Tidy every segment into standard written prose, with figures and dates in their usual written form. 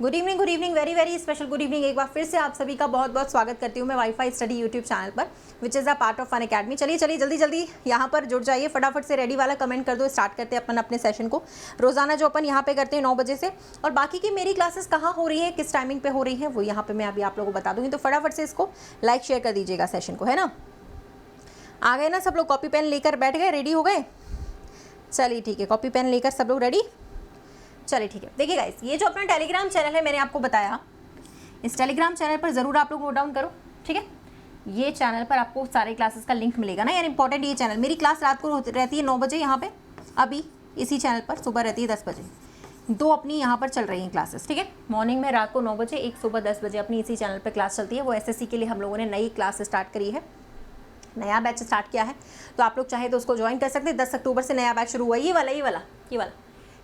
Good evening, very very special good evening. एक बार फिर से आप सभी का बहुत बहुत स्वागत करती हूँ मैं वाईफाई स्टडी यूट्यूब चैनल पर, which is a part of Fun Academy. चलिए जल्दी यहाँ पर जुड़ जाइए, फटाफट से रेडी वाला कमेंट कर दो। स्टार्ट करते हैं अपन अपने सेशन को। रोजाना जो अपन यहाँ पे करते हैं 9 बजे से, और बाकी की मेरी क्लासेस कहाँ हो रही है, किस टाइमिंग पे हो रही है, वो यहाँ पे मैं अभी आप लोगों को बता दूँगी। तो फटाफट से इसको लाइक शेयर कर दीजिएगा सेशन को, है ना। आ गए ना सब लोग, कॉपी पेन लेकर बैठ गए, रेडी हो गए। चलिए ठीक है, कॉपी पेन लेकर सब लोग रेडी। चलिए ठीक है, देखिए गाइस, ये जो अपना टेलीग्राम चैनल है मैंने आपको बताया, इस टेलीग्राम चैनल पर ज़रूर आप लोग नोट डाउन करो, ठीक है। ये चैनल पर आपको सारे क्लासेस का लिंक मिलेगा ना यार, इंपॉर्टेंट ये चैनल। मेरी क्लास रात को रहती है 9 बजे यहाँ पे, अभी इसी चैनल पर सुबह रहती है 10 बजे। 2 अपनी यहाँ पर चल रही हैं क्लासेस, ठीक है। मॉर्निंग में रात को 9 बजे, एक सुबह 10 बजे अपनी इसी चैनल पर क्लास चलती है। वो SSC के लिए हम लोगों ने नई क्लास स्टार्ट करी है, नया बैच स्टार्ट किया है, तो आप लोग चाहे तो उसको ज्वाइन कर सकते हैं। 10 अक्टूबर से नया बैच शुरू हुआ, ये वाला।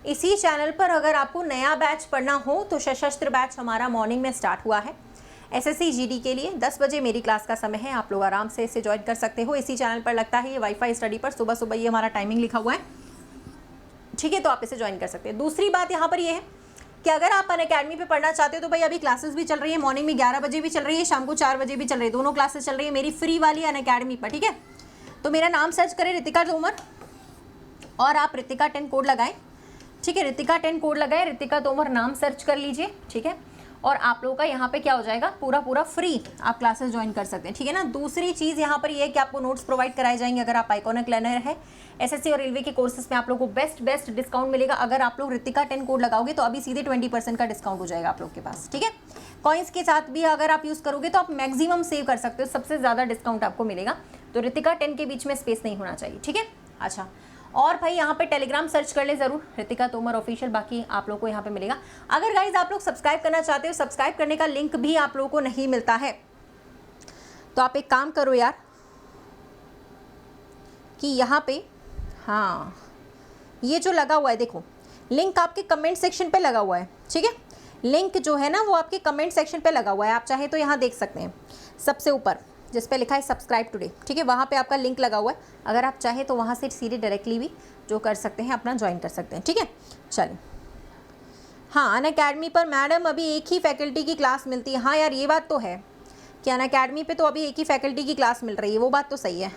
इसी चैनल पर अगर आपको नया बैच पढ़ना हो तो सशस्त्र बैच हमारा मॉर्निंग में स्टार्ट हुआ है SSC GD के लिए। 10 बजे मेरी क्लास का समय है, आप लोग आराम से इसे ज्वाइन कर सकते हो। इसी चैनल पर लगता है ये वाईफाई स्टडी पर, सुबह सुबह ये हमारा टाइमिंग लिखा हुआ है, ठीक है। तो आप इसे ज्वाइन कर सकते हैं। दूसरी बात यहाँ पर ये है कि अगर आप अनअकैडमी पे पढ़ना चाहते हो तो भाई अभी क्लासेस भी चल रही है। मॉर्निंग में 11 बजे भी चल रही है, शाम को 4 बजे भी चल रही है, दोनों क्लासेस चल रही है मेरी फ्री वाली अनअकैडमी पर, ठीक है। तो मेरा नाम सर्च करें रितिका तोमर, और आप रितिका 10 कोड लगाएं, ठीक है। रितिका 10 कोड लगाए, रितिका तोमर नाम सर्च कर लीजिए, ठीक है। और आप लोगों का यहाँ पे क्या हो जाएगा, पूरा फ्री आप क्लासेस ज्वाइन कर सकते हैं, ठीक है ना। दूसरी चीज़ यहाँ पर ये है कि आपको नोट्स प्रोवाइड कराए जाएंगे अगर आप आइकॉनिक लर्नर है। SSC और रेलवे के कोर्सेज में आप लोगों को बेस्ट डिस्काउंट मिलेगा। अगर आप लोग रितिका 10 कोड लगाओगे तो अभी सीधे 20% का डिस्काउंट हो जाएगा आप लोग के पास, ठीक है। कॉइन्स के साथ भी अगर आप यूज़ करोगे तो आप मैक्सिमम सेव कर सकते हो, सबसे ज़्यादा डिस्काउंट आपको मिलेगा। तो रितिका 10 के बीच में स्पेस नहीं होना चाहिए, ठीक है। अच्छा, और भाई यहाँ पे टेलीग्राम सर्च कर ले ज़रूर, रितिका तोमर ऑफिशियल, बाकी आप लोग को यहाँ पे मिलेगा। अगर गाइज आप लोग सब्सक्राइब करना चाहते हो, सब्सक्राइब करने का लिंक भी आप लोगों को नहीं मिलता है, तो आप एक काम करो यार कि यहाँ पे, हाँ ये जो लगा हुआ है देखो, लिंक आपके कमेंट सेक्शन पे लगा हुआ है, ठीक है। लिंक जो है ना वो आपके कमेंट सेक्शन पे लगा हुआ है, आप चाहे तो यहाँ देख सकते हैं सबसे ऊपर जिस पे लिखा है सब्सक्राइब टुडे, ठीक है। वहाँ पे आपका लिंक लगा हुआ है, अगर आप चाहे तो वहाँ से सीधे डायरेक्टली भी जो कर सकते हैं अपना ज्वाइन कर सकते हैं, ठीक है। चलिए, हाँ अनअकैडमी पर मैडम अभी एक ही फैकल्टी की क्लास मिलती है। हाँ यार ये बात तो है कि अनअकैडमी पे तो अभी एक ही फैकल्टी की क्लास मिल रही है, वो बात तो सही है,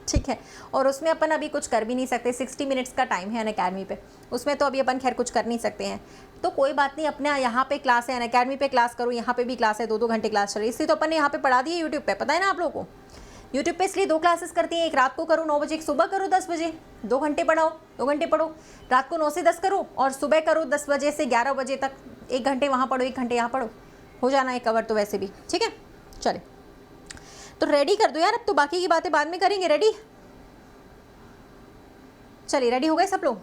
ठीक है। और उसमें अपन अभी कुछ कर भी नहीं सकते, 60 मिनट्स का टाइम है अनअकैडमी पे, उसमें तो अभी अपन खैर कुछ कर नहीं सकते हैं। तो कोई बात नहीं, अपने यहाँ पे क्लास है, अनअकैडमी पे क्लास करो, यहाँ पे भी क्लास है, 2-2 घंटे क्लास चल रही है। इसलिए तो अपन ने यहाँ पे पढ़ा दी है यूट्यूब पे, पता है ना आप लोगों को। यूट्यूब पे इसलिए 2 क्लासेस करती हैं, एक रात को करो 9 बजे, एक सुबह करो 10 बजे, 2 घंटे पढ़ाओ, 2 घंटे पढ़ो। रात को 9 से 10 करो और सुबह करो 10 बजे से 11 बजे तक, 1 घंटे वहाँ पढ़ो, 1 घंटे यहाँ पढ़ो, हो जाना है कवर तो वैसे भी, ठीक है। चले तो रेडी कर दो यार, अब तो बाकी की बातें बाद में करेंगे। रेडी, चलिए रेडी हो गए सब लोग,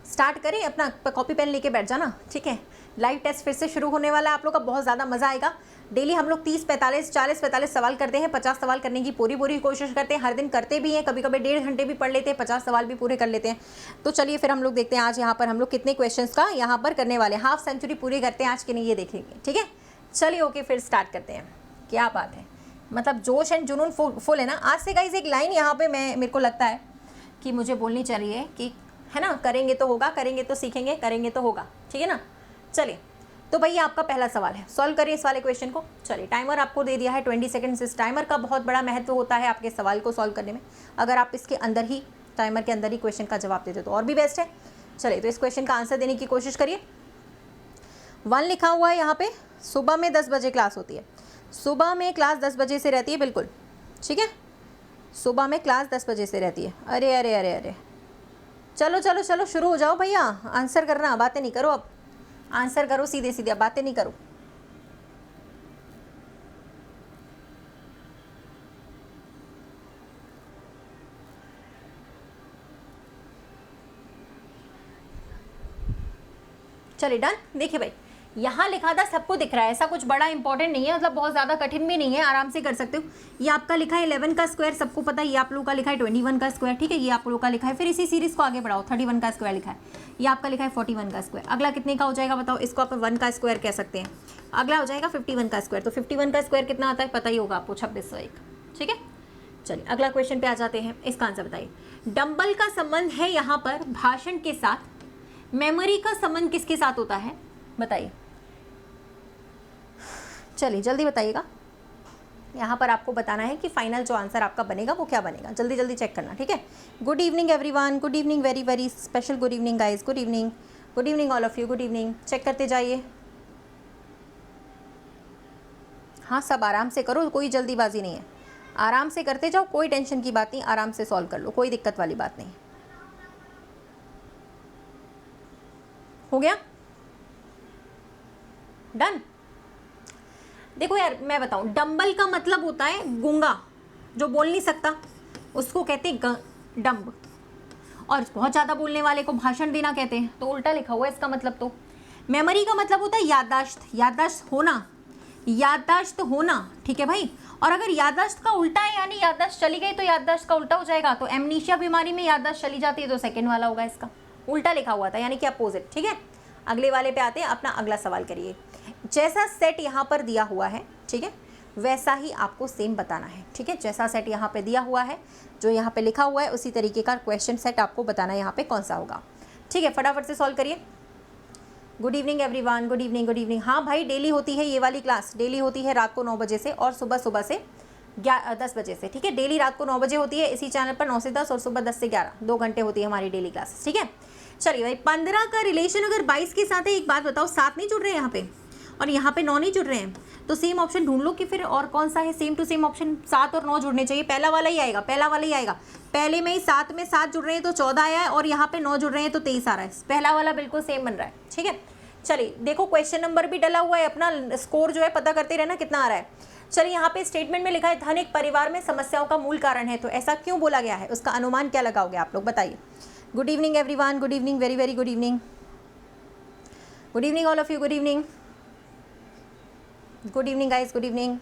स्टार्ट करें। अपना कॉपी पेन लेके बैठ जाना, ठीक है। लाइव टेस्ट फिर से शुरू होने वाला है, आप लोग का बहुत ज़्यादा मज़ा आएगा। डेली हम लोग 40-45 सवाल करते हैं, 50 सवाल करने की पूरी कोशिश करते हैं, हर दिन करते भी हैं, कभी कभी 1.5 घंटे भी पढ़ लेते हैं, 50 सवाल भी पूरे कर लेते हैं। तो चलिए फिर हम लोग देखते हैं आज यहाँ पर हम लोग कितने क्वेश्चंस का यहाँ पर करने वाले हैं। हाफ सेंचुरी पूरी करते हैं आज के, नहीं ये देखेंगे, ठीक है। चलिए ओके, फिर स्टार्ट करते हैं। क्या बात है, मतलब जोश एंड जुनून फुल है ना आज से गाइस। एक लाइन यहाँ पे मेरे को लगता है कि मुझे बोलनी चाहिए कि, है ना, करेंगे तो होगा, करेंगे तो सीखेंगे, करेंगे तो होगा, ठीक है ना। चलिए तो भैया आपका पहला सवाल है, सॉल्व करिए इस वाले क्वेश्चन को। चलिए टाइमर आपको दे दिया है 20 सेकंड्स। इस टाइमर का बहुत बड़ा महत्व होता है आपके सवाल को सॉल्व करने में। अगर आप इसके अंदर ही, टाइमर के अंदर ही क्वेश्चन का जवाब देते तो और भी बेस्ट है। चलिए तो इस क्वेश्चन का आंसर देने की कोशिश करिए। 1 लिखा हुआ है यहाँ पे, सुबह में 10 बजे क्लास होती है, सुबह में क्लास 10 बजे से रहती है, बिल्कुल ठीक है। सुबह में क्लास 10 बजे से रहती है। अरे अरे अरे अरे, चलो शुरू हो जाओ भैया, आंसर करना, बातें नहीं करो, अब आंसर करो सीधे सीधे, अब बातें नहीं करो। चलिए डन। देखिए भाई यहाँ लिखा था, सबको दिख रहा है, ऐसा कुछ बड़ा इंपॉर्टेंट नहीं है, मतलब बहुत ज़्यादा कठिन भी नहीं है, आराम से कर सकते हो। ये आपका लिखा है 11 का स्क्वायर, सबको पता है। ये आप लोगों का लिखा है 21 का स्क्वायर, ठीक है। ये आप लोगों का लिखा है, फिर इसी सीरीज़ को आगे बढ़ाओ, 31 का स्क्वायर लिखा है। ये आपका लिखा है 41 का स्क्वायर। अगला कितने का हो जाएगा बताओ, इसको आप 1 का स्क्वायर कह सकते हैं। अगला हो जाएगा 51 का स्क्वायर। तो 51 का स्क्वायर कितना आता है पता ही होगा आपको, 2601, ठीक है। चलिए अगला क्वेश्चन पे आ जाते हैं, इसका आंसर बताइए। डंबल का संबंध है यहाँ पर भाषण के साथ, मेमोरी का संबंध किसके साथ होता है बताइए। चलिए जल्दी बताइएगा, यहाँ पर आपको बताना है कि फाइनल जो आंसर आपका बनेगा वो क्या बनेगा, जल्दी जल्दी चेक करना, ठीक है। Good evening everyone, good evening, very very special good evening guys, good evening all of you, good evening. Check करते जाइए। हाँ सब आराम से करो, कोई जल्दीबाजी नहीं है, आराम से करते जाओ, कोई टेंशन की बात नहीं, आराम से सॉल्व कर लो, कोई दिक्कत वाली बात नहीं। हो गया डन। देखो यार मैं बताऊं, डम्बल का मतलब होता है गूंगा, जो बोल नहीं सकता उसको कहते हैं डम्ब, और बहुत ज़्यादा बोलने वाले को भाषण देना कहते हैं, तो उल्टा लिखा हुआ है इसका मतलब। तो मेमोरी का मतलब होता है याददाश्त, याददाश्त होना, याददाश्त होना, ठीक है भाई। और अगर याददाश्त का उल्टा है यानी याददाश्त चली गई तो याददाश्त का उल्टा हो जाएगा, तो एमनीशिया बीमारी में याददाश्त चली जाती है तो सेकंड वाला होगा, इसका उल्टा लिखा हुआ था यानी कि अपोजिट, ठीक है। अगले वाले पे आते हैं, अपना अगला सवाल करिए। जैसा सेट यहाँ पर दिया हुआ है, ठीक है, वैसा ही आपको सेम बताना है, ठीक है। जैसा सेट यहाँ पे दिया हुआ है, जो यहाँ पे लिखा हुआ है, उसी तरीके का क्वेश्चन सेट आपको बताना है यहाँ पे कौन सा होगा, ठीक है। फटाफट से सॉल्व करिए। Good evening everyone, good evening, good evening. हाँ भाई डेली होती है ये वाली क्लास, डेली होती है रात को 9 बजे से और सुबह से 10 बजे से, ठीक है। डेली रात को 9 बजे होती है इसी चैनल पर, 9 से 10 और सुबह 10 से 11, 2 घंटे होती है हमारी डेली क्लास, ठीक है। चलिए भाई 15 का रिलेशन अगर 22 के साथ है, एक बात बताओ, 7 नहीं जुड़ रहे हैं यहाँ पे और यहाँ पे 9 नहीं जुड़ रहे हैं, तो सेम ऑप्शन ढूंढ लो कि फिर और कौन सा है सेम टू सेम ऑप्शन। 7 और 9 जुड़ने चाहिए, पहला वाला ही आएगा, पहला वाला ही आएगा। पहले में ही 7 में 7 जुड़ रहे हैं तो 14 आया है, और यहाँ पे 9 जुड़ रहे हैं तो 23 आ रहा है, पहला वाला बिल्कुल सेम बन रहा है, ठीक है। चलिए देखो क्वेश्चन नंबर भी डला हुआ है, अपना स्कोर जो है पता करते रहना कितना आ रहा है। चलिए यहाँ पे स्टेटमेंट में लिखा है धन एक परिवार में समस्याओं का मूल कारण है, तो ऐसा क्यों बोला गया है, उसका अनुमान क्या लगाओगे आप लोग, बताइए। Good evening everyone, good evening, very very good evening, good evening all of you, good evening, good evening guys, good evening.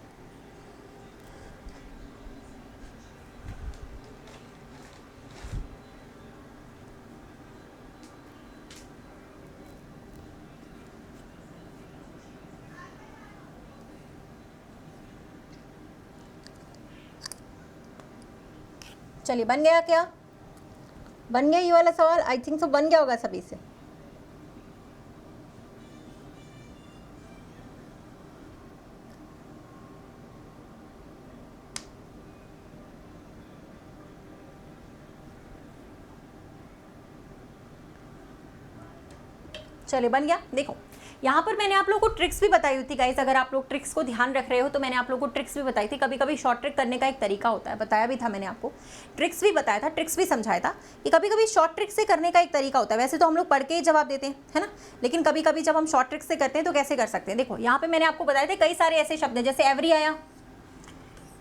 चलिए बन गया क्या, बन गया ये वाला सवाल, आई थिंक सो बन गया होगा सभी से। चलिए बन गया। देखो यहाँ पर मैंने आप लोगों को ट्रिक्स भी बताई हुई थी गाइस, अगर आप लोग ट्रिक्स को ध्यान रख रहे हो तो मैंने आप लोगों को ट्रिक्स भी बताई थी। कभी कभी शॉर्ट ट्रिक करने का एक तरीका होता है, बताया भी था मैंने आपको, ट्रिक्स भी बताया था, ट्रिक्स भी समझाया था कि कभी कभी शॉर्ट ट्रिक से करने का एक तरीका होता है। वैसे तो हम लोग पढ़ के ही जवाब देते हैं, है ना, लेकिन कभी कभी जब हम शॉर्ट ट्रिक से करते हैं तो कैसे कर सकते हैं। देखो यहाँ पर मैंने आपको बताए थे कई सारे ऐसे शब्द हैं, जैसे एवरी आया,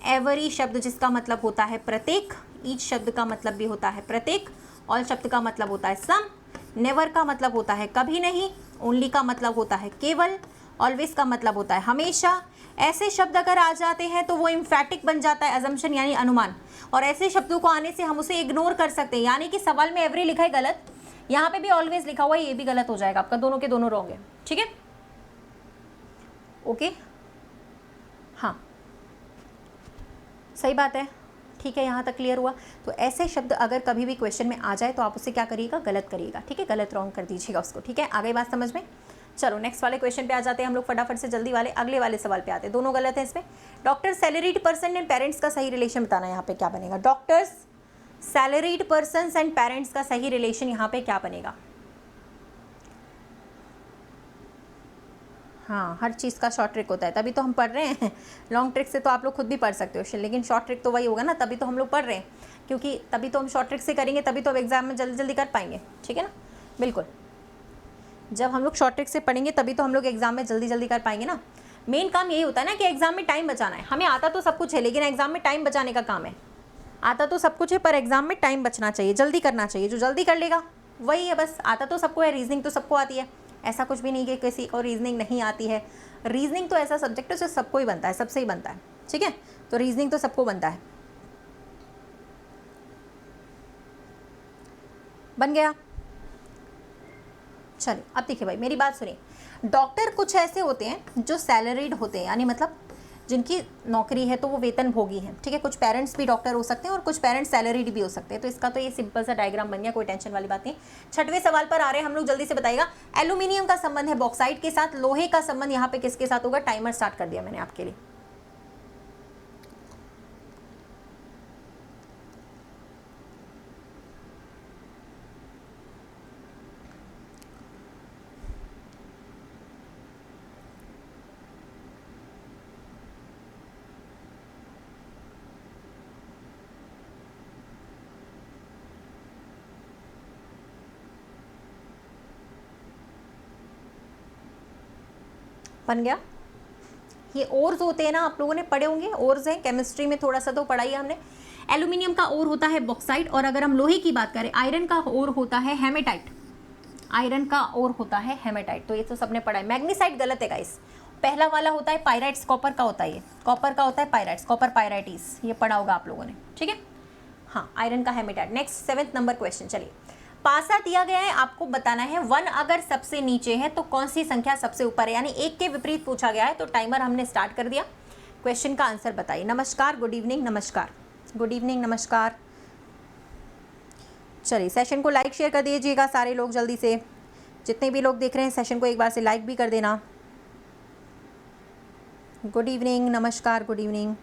एवरी शब्द जिसका मतलब होता है प्रत्येक, ईच शब्द का मतलब भी होता है प्रत्येक, ऑल शब्द का मतलब होता है सम, नेवर का मतलब होता है कभी नहीं, ओनली का मतलब होता है केवल, ऑलवेज का मतलब होता है हमेशा। ऐसे शब्द अगर आ जाते हैं तो वो इम्फैटिक बन जाता है, अजम्पशन यानी अनुमान, और ऐसे शब्दों को आने से हम उसे इग्नोर कर सकते हैं। यानी कि सवाल में एवरी लिखा है गलत, यहाँ पे भी ऑलवेज लिखा हुआ है, ये भी गलत हो जाएगा आपका, दोनों के दोनों रॉन्ग है, ठीक है। ओके हाँ सही बात है, ठीक है, यहाँ तक क्लियर हुआ। तो ऐसे शब्द अगर कभी भी क्वेश्चन में आ जाए तो आप उसे क्या करिएगा, गलत करिएगा, ठीक है, गलत रॉन्ग कर दीजिएगा उसको, ठीक है। आ गई बात समझ में। चलो नेक्स्ट वाले क्वेश्चन पे आ जाते हैं हम लोग फटाफट से, जल्दी वाले अगले वाले सवाल पे आते हैं। दोनों गलत है इसमें। Doctor salaried person and parents का सही रिलेशन बताना, यहाँ पे क्या बनेगा। Doctors salaried person and parents का सही रिलेशन यहाँ पे क्या बनेगा। हाँ हर चीज़ का शॉर्ट ट्रिक होता है, तभी तो हम पढ़ रहे हैं। लॉन्ग ट्रिक से तो आप लोग खुद भी पढ़ सकते हो, लेकिन शॉर्ट ट्रिक तो वही होगा ना, तभी तो हम लोग पढ़ रहे हैं, क्योंकि तभी तो हम शॉर्ट ट्रिक से करेंगे, तभी तो अब एग्जाम में जल्दी जल्दी कर पाएंगे, ठीक है ना। बिल्कुल, जब हम लोग शॉर्ट ट्रिक से पढ़ेंगे तभी तो हम लोग एग्जाम में जल्दी जल्दी कर पाएंगे ना। मेन काम यही होता है ना कि एग्जाम में टाइम बचाना है। हमें आता तो सब कुछ है, लेकिन एग्जाम में टाइम बचाने का काम है। आता तो सब कुछ है पर एग्जाम में टाइम बचना चाहिए, जल्दी करना चाहिए, जो जल्दी कर लेगा वही है बस। आता तो सबको है, रीजनिंग तो सबको आती है, ऐसा कुछ भी नहीं कि किसी को रीजनिंग नहीं आती है। रीजनिंग तो ऐसा सब्जेक्ट है जो सबको ही बनता है, सबसे ही बनता है, ठीक है। तो रीजनिंग तो सबको बनता है। बन गया। चलिए अब देखिए भाई मेरी बात सुनिए। डॉक्टर कुछ ऐसे होते हैं जो सैलरीड होते हैं, यानी मतलब जिनकी नौकरी है तो वो वेतन भोगी हैं, ठीक है। कुछ पेरेंट्स भी डॉक्टर हो सकते हैं और कुछ पेरेंट्स सैलरीड भी हो सकते हैं। तो इसका तो ये सिंपल सा डायग्राम बन गया, कोई टेंशन वाली बात नहीं। 6वें सवाल पर आ रहे हैं हम लोग, जल्दी से बताइएगा। एल्यूमिनियम का संबंध है बॉक्साइट के साथ, लोहे का संबंध यहाँ पे किसके साथ होगा? टाइमर स्टार्ट कर दिया मैंने आपके लिए। बन गया। ये ओर्स होते हैं ना, आप लोगों ने पढ़े होंगे, ओर्स हैं केमिस्ट्री में, थोड़ा सा तो पढ़ा ही हमने। एल्यूमिनियम का ओर होता है बॉक्साइट, और अगर हम लोहे की बात करें, आयरन का ओर होता है हेमेटाइट। आयरन का ओर होता है हेमेटाइट, तो ये तो सबने पढ़ा है। मैग्नीसाइट गलत है गाइस, पहला वाला होता है पायराइट्स, कॉपर का होता है, ये कॉपर का होता है पायराइट्स, कॉपर पायराइटिस, ये पढ़ा होगा आप लोगों ने, ठीक है। हाँ, आयरन का haematite. Next 7th number question, चलिए। पासा दिया गया है, आपको बताना है 1 अगर सबसे नीचे है तो कौन सी संख्या सबसे ऊपर है, यानी 1 के विपरीत पूछा गया है। तो टाइमर हमने स्टार्ट कर दिया, क्वेश्चन का आंसर बताइए। नमस्कार, गुड इवनिंग, नमस्कार, गुड इवनिंग, नमस्कार। चलिए, सेशन को लाइक शेयर कर दीजिएगा सारे लोग जल्दी से, जितने भी लोग देख रहे हैं सेशन को एक बार से लाइक भी कर देना। गुड इवनिंग, नमस्कार, गुड इवनिंग।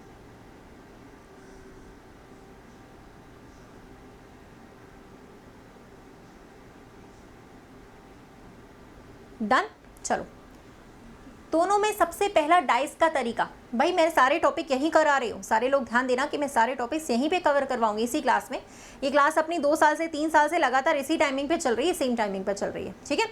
डन। चलो, दोनों में सबसे पहला डाइस का तरीका, भाई मैं सारे टॉपिक यहीं करा रही हूँ, सारे लोग ध्यान देना कि मैं सारे टॉपिक्स यहीं पे कवर करवाऊंगी इसी क्लास में। ये क्लास अपनी 2 साल से 3 साल से लगातार इसी टाइमिंग पे चल रही है, सेम टाइमिंग पे चल रही है, ठीक है।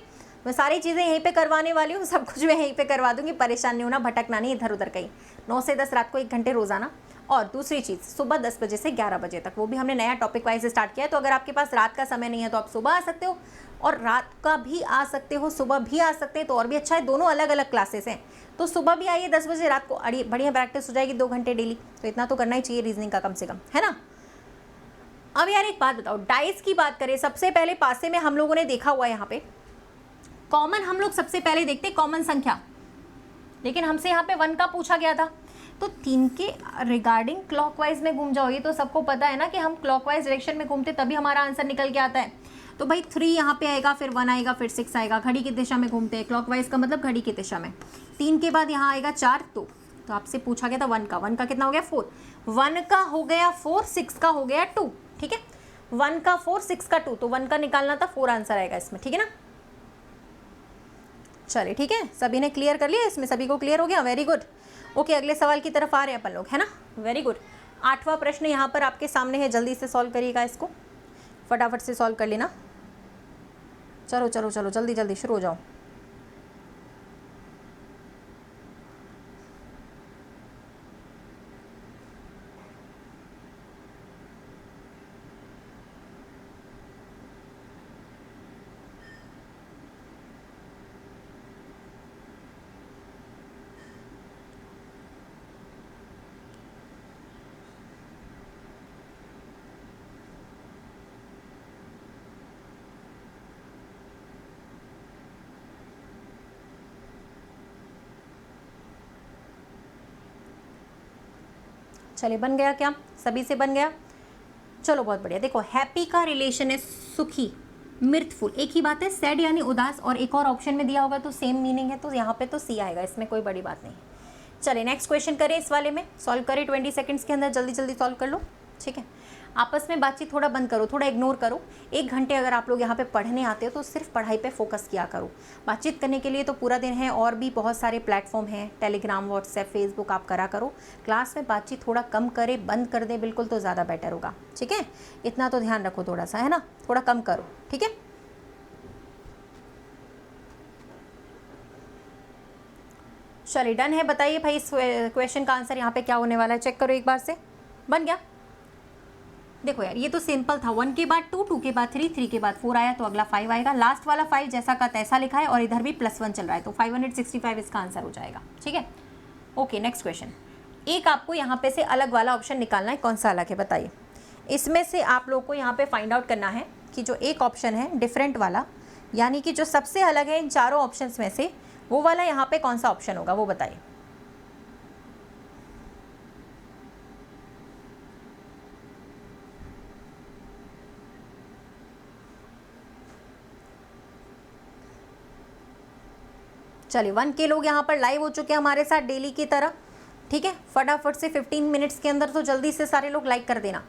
मैं सारी चीज़ें यहीं पे करवाने वाली हूँ, सब कुछ मैं यहीं पे करवा दूंगी, परेशान नहीं होना, भटकना नहीं इधर उधर कहीं। 9 से 10 रात को 1 घंटे रोजाना। और दूसरी चीज़, सुबह 10 बजे से 11 बजे तक, वो भी हमने नया टॉपिक वाइज स्टार्ट किया है। तो अगर आपके पास रात का समय नहीं है तो आप सुबह आ सकते हो, और रात का भी आ सकते हो, सुबह भी आ सकते हैं, तो और भी अच्छा है। दोनों अलग अलग क्लासेस हैं, तो सुबह भी आइए 10 बजे, रात को बढ़िया प्रैक्टिस हो जाएगी 2 घंटे डेली। तो इतना तो करना ही चाहिए रीजनिंग का कम से कम, है ना। अब यार एक बात बताओ, डाइस की बात करें, सबसे पहले पासे में हम लोगों ने देखा हुआ है यहाँ पे कॉमन, हम लोग सबसे पहले देखते कॉमन संख्या, लेकिन हमसे यहाँ पे 1 का पूछा गया था। तो 3 के रिगार्डिंग क्लॉकवाइज में घूम जाओ, ये तो सबको पता है ना कि हम क्लॉकवाइज डायरेक्शन में घूमते तभी हमारा आंसर निकल के आता है। तो भाई 3 यहाँ पे आएगा, फिर 1 आएगा, फिर 6 आएगा, घड़ी की दिशा में घूमते हैं, क्लॉकवाइज का मतलब घड़ी की दिशा में। 3 के बाद यहाँ आएगा 4, तो आपसे पूछा गया था 1 का, 1 का कितना हो गया 4, 1 का हो गया 4, 6 का हो गया 2, ठीक है। 1 का 4, 6 का 2, तो 1 का निकालना था, 4 आंसर आएगा इसमें, ठीक है ना। चलिए ठीक है, सभी ने क्लियर कर लिया, इसमें सभी को क्लियर हो गया, वेरी गुड। ओके, अगले सवाल की तरफ आ रहे हैं अपन लोग, है ना, वेरी गुड। 8वां प्रश्न यहाँ पर आपके सामने है, जल्दी से सॉल्व करिएगा इसको, फटाफट से सॉल्व कर लेना। चलो चलो चलो, जल्दी जल्दी शुरू हो जाओ। चलिए, बन गया क्या, सभी से बन गया। चलो बहुत बढ़िया। देखो, हैप्पी का रिलेशन है सुखी, मिर्थफुल, एक ही बात है, सैड यानी उदास, और एक और ऑप्शन में दिया होगा तो सेम मीनिंग है, तो यहाँ पे तो सी आएगा, इसमें कोई बड़ी बात नहीं है। चलिए नेक्स्ट क्वेश्चन करें, इस वाले में सॉल्व करें 20 सेकंड्स के अंदर, जल्दी जल्दी सॉल्व कर लो, ठीक है। आपस में बातचीत थोड़ा बंद करो, थोड़ा इग्नोर करो। 1 घंटे अगर आप लोग यहाँ पे पढ़ने आते हो तो सिर्फ पढ़ाई पे फोकस किया करो। बातचीत करने के लिए तो पूरा दिन है, और भी बहुत सारे प्लेटफॉर्म हैं, टेलीग्राम, व्हाट्सएप, फेसबुक, आप करा करो। क्लास में बातचीत थोड़ा कम करे, बंद कर दे बिल्कुल, तो ज़्यादा बेटर होगा, ठीक है। इतना तो ध्यान रखो थोड़ा सा, है ना, थोड़ा कम करो, ठीक है। चलिए डन है, बताइए भाई इस क्वेश्चन का आंसर यहाँ पे क्या होने वाला है, चेक करो एक बार से। बन गया। देखो यार, ये तो सिंपल था, 1 के बाद 2, 2 के बाद 3, 3 के बाद 4 आया, तो अगला 5 आएगा। लास्ट वाला 5 जैसा का तैसा लिखा है, और इधर भी +1 चल रहा है, तो 565 इसका आंसर हो जाएगा, ठीक है। Okay, next question. एक आपको यहाँ पे से अलग वाला ऑप्शन निकालना है, कौन सा अलग है बताइए। इसमें से आप लोग को यहाँ पे फाइंड आउट करना है कि जो एक ऑप्शन है डिफरेंट वाला, यानी कि जो सबसे अलग है इन चारों ऑप्शन में से, वो वाला यहाँ पे कौन सा ऑप्शन होगा, वो बताइए। चलिए 1 के लोग यहाँ पर लाइव हो चुके हैं हमारे साथ डेली की तरह, ठीक है। फटाफट से 15 मिनट्स के अंदर तो जल्दी से सारे लोग लाइक कर देना।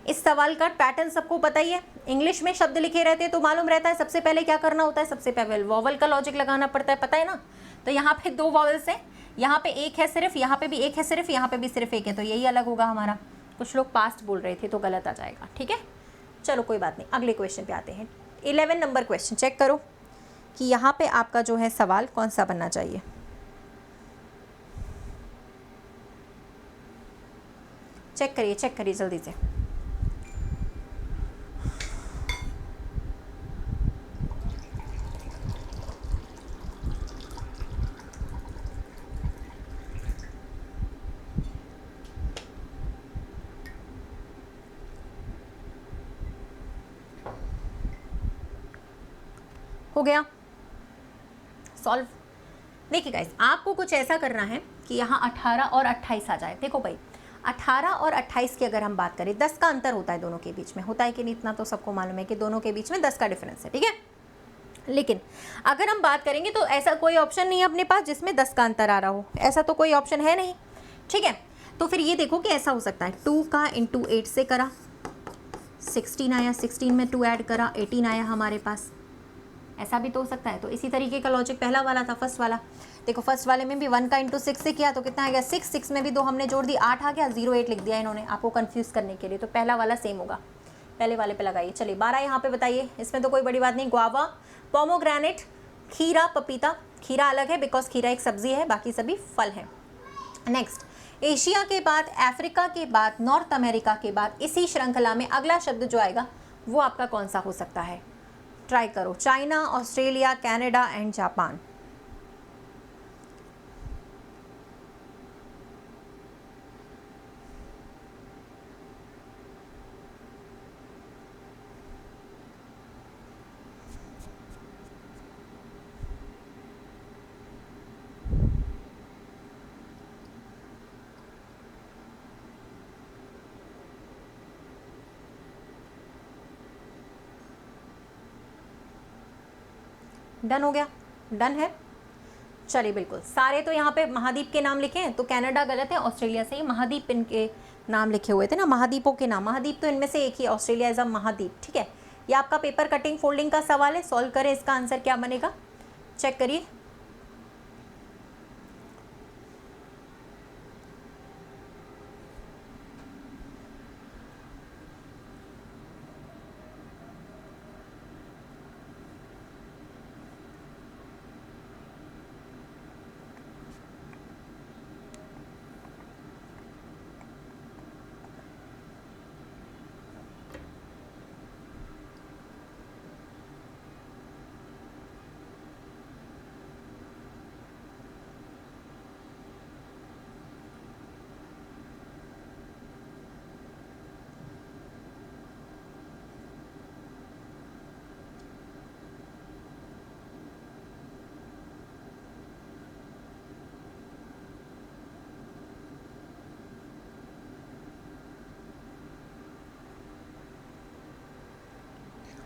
इस सवाल का पैटर्न सबको पता ही है, इंग्लिश में शब्द लिखे रहते हैं तो मालूम रहता है सबसे पहले क्या करना होता है, सबसे पहले वॉवल का लॉजिक लगाना पड़ता है, पता है ना। तो यहाँ पे 2 वॉवल्स हैं, यहाँ पे एक है सिर्फ, यहाँ पे भी एक है सिर्फ, यहाँ पे भी सिर्फ एक है, तो यही अलग होगा हमारा। कुछ लोग पास्ट बोल रहे थे तो गलत आ जाएगा, ठीक है। चलो कोई बात नहीं, अगले क्वेश्चन पे आते हैं। 11 नंबर क्वेश्चन चेक करो कि यहाँ पे आपका जो है सवाल कौन सा बनना चाहिए। चेक करिए जल्दी से। हो गया सॉल्व। देखिए गाइस, आपको कुछ ऐसा करना है कि यहाँ 18 और 28 आ जाए। देखो भाई 18 और 28 की अगर हम बात करें, 10 का अंतर होता है दोनों के बीच में, होता है कि नहीं, इतना तो सबको मालूम है कि दोनों के बीच में 10 का डिफरेंस है, ठीक है। लेकिन अगर हम बात करेंगे तो ऐसा कोई ऑप्शन नहीं है अपने पास जिसमें 10 का अंतर आ रहा हो, ऐसा तो कोई ऑप्शन है नहीं, ठीक है। तो फिर ये देखो कि ऐसा हो सकता है 2 का इंटू 8 से करा, 16 आया, 16 में 2 ऐड करा, 18 आया हमारे पास, ऐसा भी तो हो सकता है। तो इसी तरीके का लॉजिक पहला वाला था, फर्स्ट वाला। देखो फर्स्ट वाले में भी 1 का इंटू 6 से किया तो कितना आ गया 6, 6 में भी 2 हमने जोड़ दी, 8 आ गया, 0 8 लिख दिया इन्होंने आपको कंफ्यूज करने के लिए। तो पहला वाला सेम होगा, पहले वाले पे लगाइए। चलिए 12 यहाँ पे बताइए, इसमें तो कोई बड़ी बात नहीं। ग्वावा, पोमोग्रेनेट, खीरा, पपीता। खीरा अलग है बिकॉज खीरा एक सब्जी है, बाकी सभी फल हैं। नेक्स्ट, एशिया के बाद, अफ्रीका के बाद, नॉर्थ अमेरिका के बाद इसी श्रृंखला में अगला शब्द जो आएगा वो आपका कौन सा हो सकता है, ट्राई करो। China, Australia, Canada and Japan. Done हो गया, डन है। चलिए बिल्कुल, सारे तो यहाँ पे महाद्वीप के नाम लिखे हैं तो कनाडा गलत है, ऑस्ट्रेलिया से ही महाद्वीप इनके नाम लिखे हुए थे ना, महाद्वीपों के नाम। महाद्वीप तो इनमें से एक ही, ऑस्ट्रेलिया इज अ महाद्वीप, ठीक है। ये आपका पेपर कटिंग फोल्डिंग का सवाल है, सॉल्व करें, इसका आंसर क्या बनेगा चेक करिए।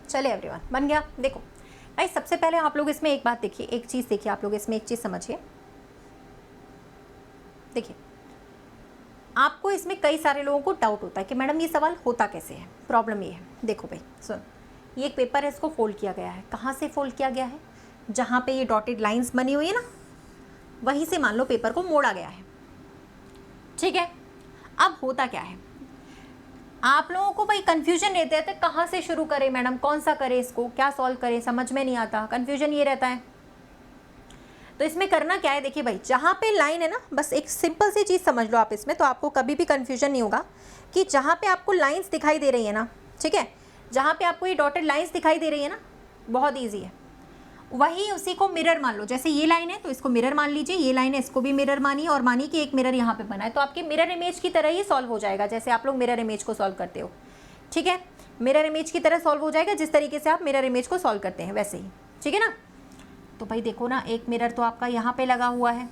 चले एवरीवन, बन गया। देखो भाई सबसे पहले आप लोग इसमें एक बात देखिए, एक चीज़ देखिए, आप लोग इसमें एक चीज़ समझिए। देखिए आपको इसमें कई सारे लोगों को डाउट होता है कि मैडम ये सवाल होता कैसे है। प्रॉब्लम ये है, देखो भाई सुन, ये एक पेपर है, इसको फोल्ड किया गया है। कहाँ से फोल्ड किया गया है, जहाँ पे ये डॉटेड लाइंस बनी हुई है ना, वहीं से मान लो पेपर को मोड़ा गया है, ठीक है। अब होता क्या है, आप लोगों को भाई कंफ्यूजन रहते हैं कहाँ से शुरू करें मैडम, कौन सा करें, इसको क्या सॉल्व करें, समझ में नहीं आता, कंफ्यूजन ये रहता है। तो इसमें करना क्या है, देखिए भाई जहाँ पे लाइन है ना, बस एक सिंपल सी चीज़ समझ लो आप इसमें, तो आपको कभी भी कंफ्यूजन नहीं होगा कि जहाँ पे आपको लाइंस दिखाई दे रही है ना, ठीक है, जहाँ पे आपको ये डॉटेड लाइंस दिखाई दे रही है ना, बहुत ईजी है, वही उसी को मिरर मान लो। जैसे ये लाइन है तो इसको मिरर मान लीजिए, ये लाइन है इसको भी मिरर मानिए, और मानिए कि एक मिरर यहाँ पे बना है, तो आपके मिरर इमेज की तरह ही सॉल्व हो जाएगा, जैसे आप लोग मिरर इमेज को सॉल्व करते हो, ठीक है। मिरर इमेज की तरह सॉल्व हो जाएगा जिस तरीके से आप मिरर इमेज को सॉल्व करते हैं वैसे ही, ठीक है ना। तो भाई देखो ना, एक मिरर तो आपका यहाँ पे लगा हुआ है,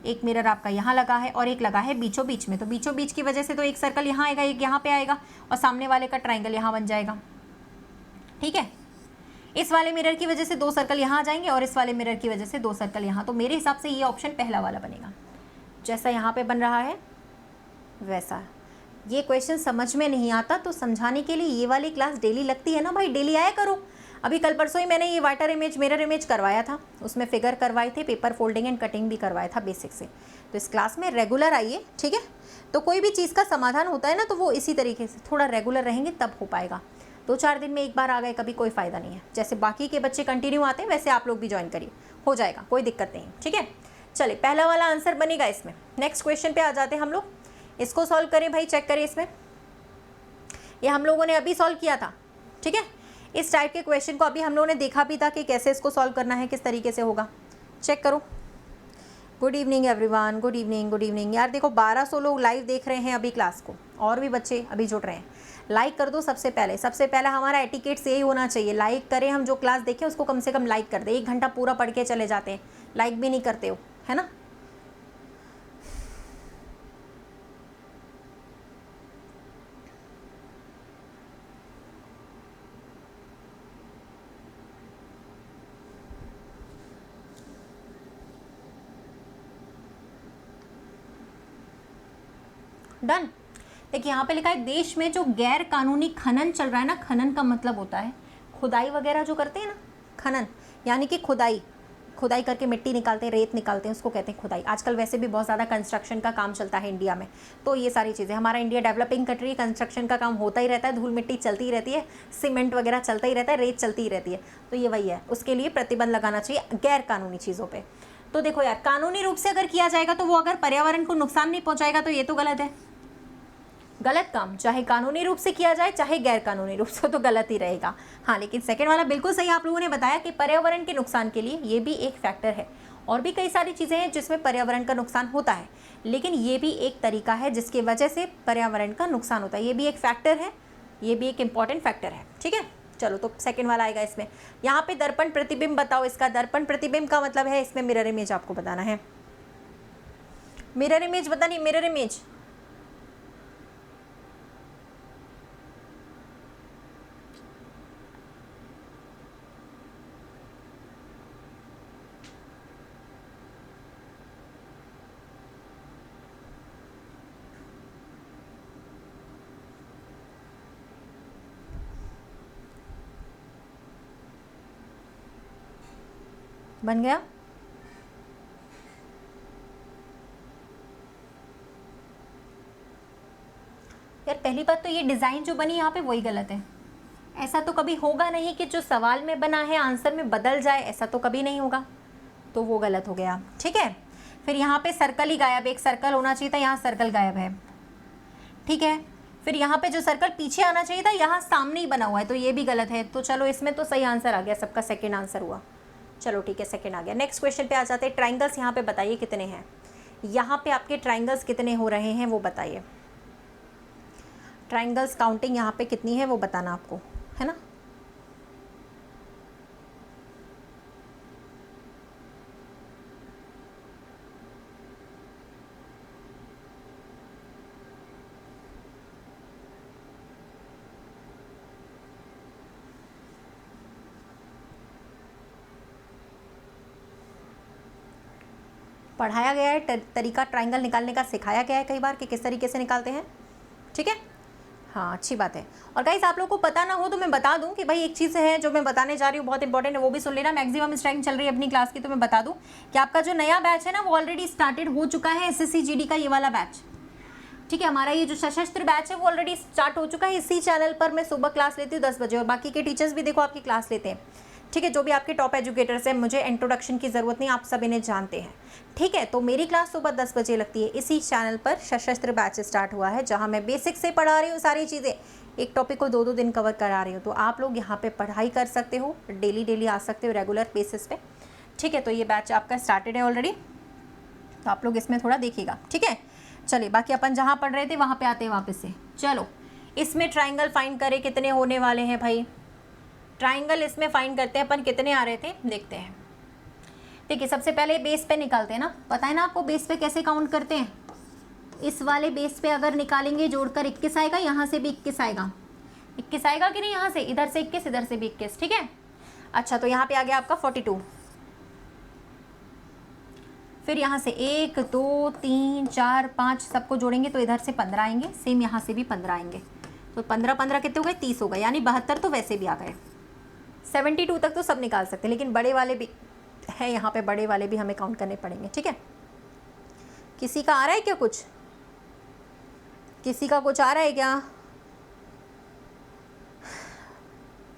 एक मिरर आपका यहाँ लगा है, और एक लगा है बीचों बीच में। तो बीचों बीच की वजह से तो एक सर्कल यहाँ आएगा, एक यहाँ पे आएगा, और सामने वाले का ट्राइंगल यहाँ बन जाएगा, ठीक है। इस वाले मिरर की वजह से 2 सर्कल यहाँ आ जाएंगे और इस वाले मिरर की वजह से 2 सर्कल यहाँ, तो मेरे हिसाब से ये ऑप्शन पहला वाला बनेगा। जैसा यहाँ पे बन रहा है वैसा। ये क्वेश्चन समझ में नहीं आता तो समझाने के लिए ये वाली क्लास डेली लगती है ना भाई, डेली आया करो। अभी कल परसों ही मैंने ये वाटर इमेज मिरर इमेज करवाया था, उसमें फिगर करवाए थे, पेपर फोल्डिंग एंड कटिंग भी करवाया था बेसिक से। तो इस क्लास में रेगुलर आइए, ठीक है। तो कोई भी चीज़ का समाधान होता है ना तो वो इसी तरीके से थोड़ा रेगुलर रहेंगे तब हो पाएगा। 2-4 दिन में एक बार आ गए कभी कोई फ़ायदा नहीं है। जैसे बाकी के बच्चे कंटिन्यू आते हैं वैसे आप लोग भी ज्वाइन करिए, हो जाएगा, कोई दिक्कत नहीं, ठीक है। चलिए पहला वाला आंसर बनेगा इसमें। नेक्स्ट क्वेश्चन पे आ जाते हैं हम लोग, इसको सॉल्व करें भाई, चेक करें इसमें। ये हम लोगों ने अभी सॉल्व किया था, ठीक है। इस टाइप के क्वेश्चन को अभी हम लोगों ने देखा भी था कि कैसे इसको सॉल्व करना है, किस तरीके से होगा, चेक करो। Good evening everyone, good evening, good evening. यार देखो 1200 लोग लाइव देख रहे हैं अभी क्लास को, और भी बच्चे अभी जुड़ रहे हैं। लाइक कर दो सबसे पहले हमारा एटिकेट्स यही होना चाहिए, लाइक करें, हम जो क्लास देखें उसको कम से कम लाइक कर दे। 1 घंटा पूरा पढ़ के चले जाते हैं, लाइक भी नहीं करते हो, है ना। डन। देखिए यहाँ पे लिखा है देश में जो गैर कानूनी खनन चल रहा है ना, खनन का मतलब होता है खुदाई वगैरह जो करते हैं ना, खनन यानी कि खुदाई करके मिट्टी निकालते हैं, रेत निकालते हैं, उसको कहते हैं खुदाई। आजकल वैसे भी बहुत ज़्यादा कंस्ट्रक्शन का काम चलता है इंडिया में, तो ये सारी चीज़ें, हमारा इंडिया डेवलपिंग कंट्री है, कंस्ट्रक्शन का काम होता ही रहता है, धूल मिट्टी चलती ही रहती है, सीमेंट वगैरह चलता ही रहता है, रेत चलती ही रहती है, तो ये वही है। उसके लिए प्रतिबंध लगाना चाहिए गैर कानूनी चीज़ों पर। तो देखो यार, कानूनी रूप से अगर किया जाएगा तो वो अगर पर्यावरण को नुकसान नहीं पहुँचाएगा तो ये तो गलत है, गलत काम, चाहे कानूनी रूप से किया जाए चाहे गैर कानूनी रूप से, तो गलत ही रहेगा। हाँ, लेकिन सेकंड वाला बिल्कुल सही आप लोगों ने बताया कि पर्यावरण के नुकसान के लिए ये भी एक फैक्टर है। और भी कई सारी चीज़ें हैं जिसमें पर्यावरण का नुकसान होता है, लेकिन ये भी एक तरीका है जिसकी वजह से पर्यावरण का नुकसान होता है। ये भी एक फैक्टर है, ये भी एक इंपॉर्टेंट फैक्टर है, ठीक है। चलो तो सेकेंड वाला आएगा इसमें। यहाँ पे दर्पण प्रतिबिंब बताओ, इसका दर्पण प्रतिबिंब का मतलब है इसमें मिरर इमेज आपको बताना है। मिरर इमेज बतानी, मिरर इमेज। बन गया। यार पहली बात तो ये डिज़ाइन जो बनी यहाँ पे वही गलत है। ऐसा तो कभी होगा नहीं कि जो सवाल में बना है आंसर में बदल जाए, ऐसा तो कभी नहीं होगा, तो वो गलत हो गया, ठीक है। फिर यहाँ पे सर्कल ही गायब, एक सर्कल होना चाहिए था, यहाँ सर्कल गायब है, ठीक है। फिर यहाँ पे जो सर्कल पीछे आना चाहिए था यहाँ सामने ही बना हुआ है, तो ये भी गलत है। तो चलो इसमें तो सही आंसर आ गया, सबका सेकेंड आंसर हुआ। चलो ठीक है, सेकेंड आ गया। नेक्स्ट क्वेश्चन पे आ जाते हैं। ट्राइंगल्स यहाँ पे बताइए कितने हैं, यहाँ पे आपके ट्राइंगल्स कितने हो रहे हैं वो बताइए। ट्राइंगल्स काउंटिंग यहाँ पे कितनी है वो बताना आपको, है ना। पढ़ाया गया है तरीका ट्राइंगल निकालने का, सिखाया गया है कई बार कि किस तरीके से निकालते हैं, ठीक है। हाँ अच्छी बात है। और गाइस आप लोग को पता ना हो तो मैं बता दूं कि भाई एक चीज़ है जो मैं बताने जा रही हूँ बहुत इंपॉर्टेंट है, वो भी सुन लेना। मैक्सिमम स्ट्रेंथ चल रही है अपनी क्लास की, तो मैं बता दूं कि आपका जो नया बैच है ना वो ऑलरेडी स्टार्टेड हो चुका है, SSC GD का ये वाला बैच, ठीक है। हमारा ये जो सशस्त्र बैच है वो ऑलरेडी स्टार्ट हो चुका है। इसी चैनल पर मैं सुबह क्लास लेती हूँ 10 बजे, और बाकी के टीचर्स भी देखो आपकी क्लास लेते हैं, ठीक है। जो भी आपके टॉप एजुकेटर्स हैं, मुझे इंट्रोडक्शन की ज़रूरत नहीं, आप सब इन्हें जानते हैं, ठीक है। तो मेरी क्लास सुबह 10 बजे लगती है। इसी चैनल पर सशस्त्र बैच स्टार्ट हुआ है, जहां मैं बेसिक से पढ़ा रही हूँ सारी चीज़ें, एक टॉपिक को 2-2 दिन कवर करा रही हूँ। तो आप लोग यहाँ पे पढ़ाई कर सकते हो, डेली आ सकते हो रेगुलर बेसिस पे, ठीक है। तो ये बैच आपका स्टार्टेड है ऑलरेडी, तो आप लोग इसमें थोड़ा देखिएगा, ठीक है। चलिए बाकी अपन जहाँ पढ़ रहे थे वहाँ पे आते हैं वापस से। चलो इसमें ट्राइंगल फाइंड करें, कितने होने वाले हैं भाई। ट्राइंगल इसमें फाइंड करते हैं अपन, कितने आ रहे थे देखते हैं। देखिए सबसे पहले बेस पे निकालते हैं ना, पता है ना आपको बेस पे कैसे काउंट करते हैं। इस वाले बेस पे अगर निकालेंगे जोड़कर 21 आएगा, यहाँ से भी 21 आएगा, 21 आएगा कि नहीं, यहाँ से इधर से 21 इधर से भी 21, ठीक है। अच्छा, तो यहाँ पे आ गया आपका 42। फिर यहाँ से 1 2 3 4 5 सबको जोड़ेंगे तो इधर से 15 आएंगे, सेम यहाँ से भी 15 आएंगे, तो 15 15 कितने हो गए, 30 हो गए, यानी 72 तो वैसे भी आ गए। 72 तक तो सब निकाल सकते, लेकिन बड़े वाले भी है यहाँ पे, बड़े वाले भी हमें काउंट करने पड़ेंगे, ठीक है। किसी का आ रहा है क्या कुछ, किसी का कुछ आ रहा है क्या,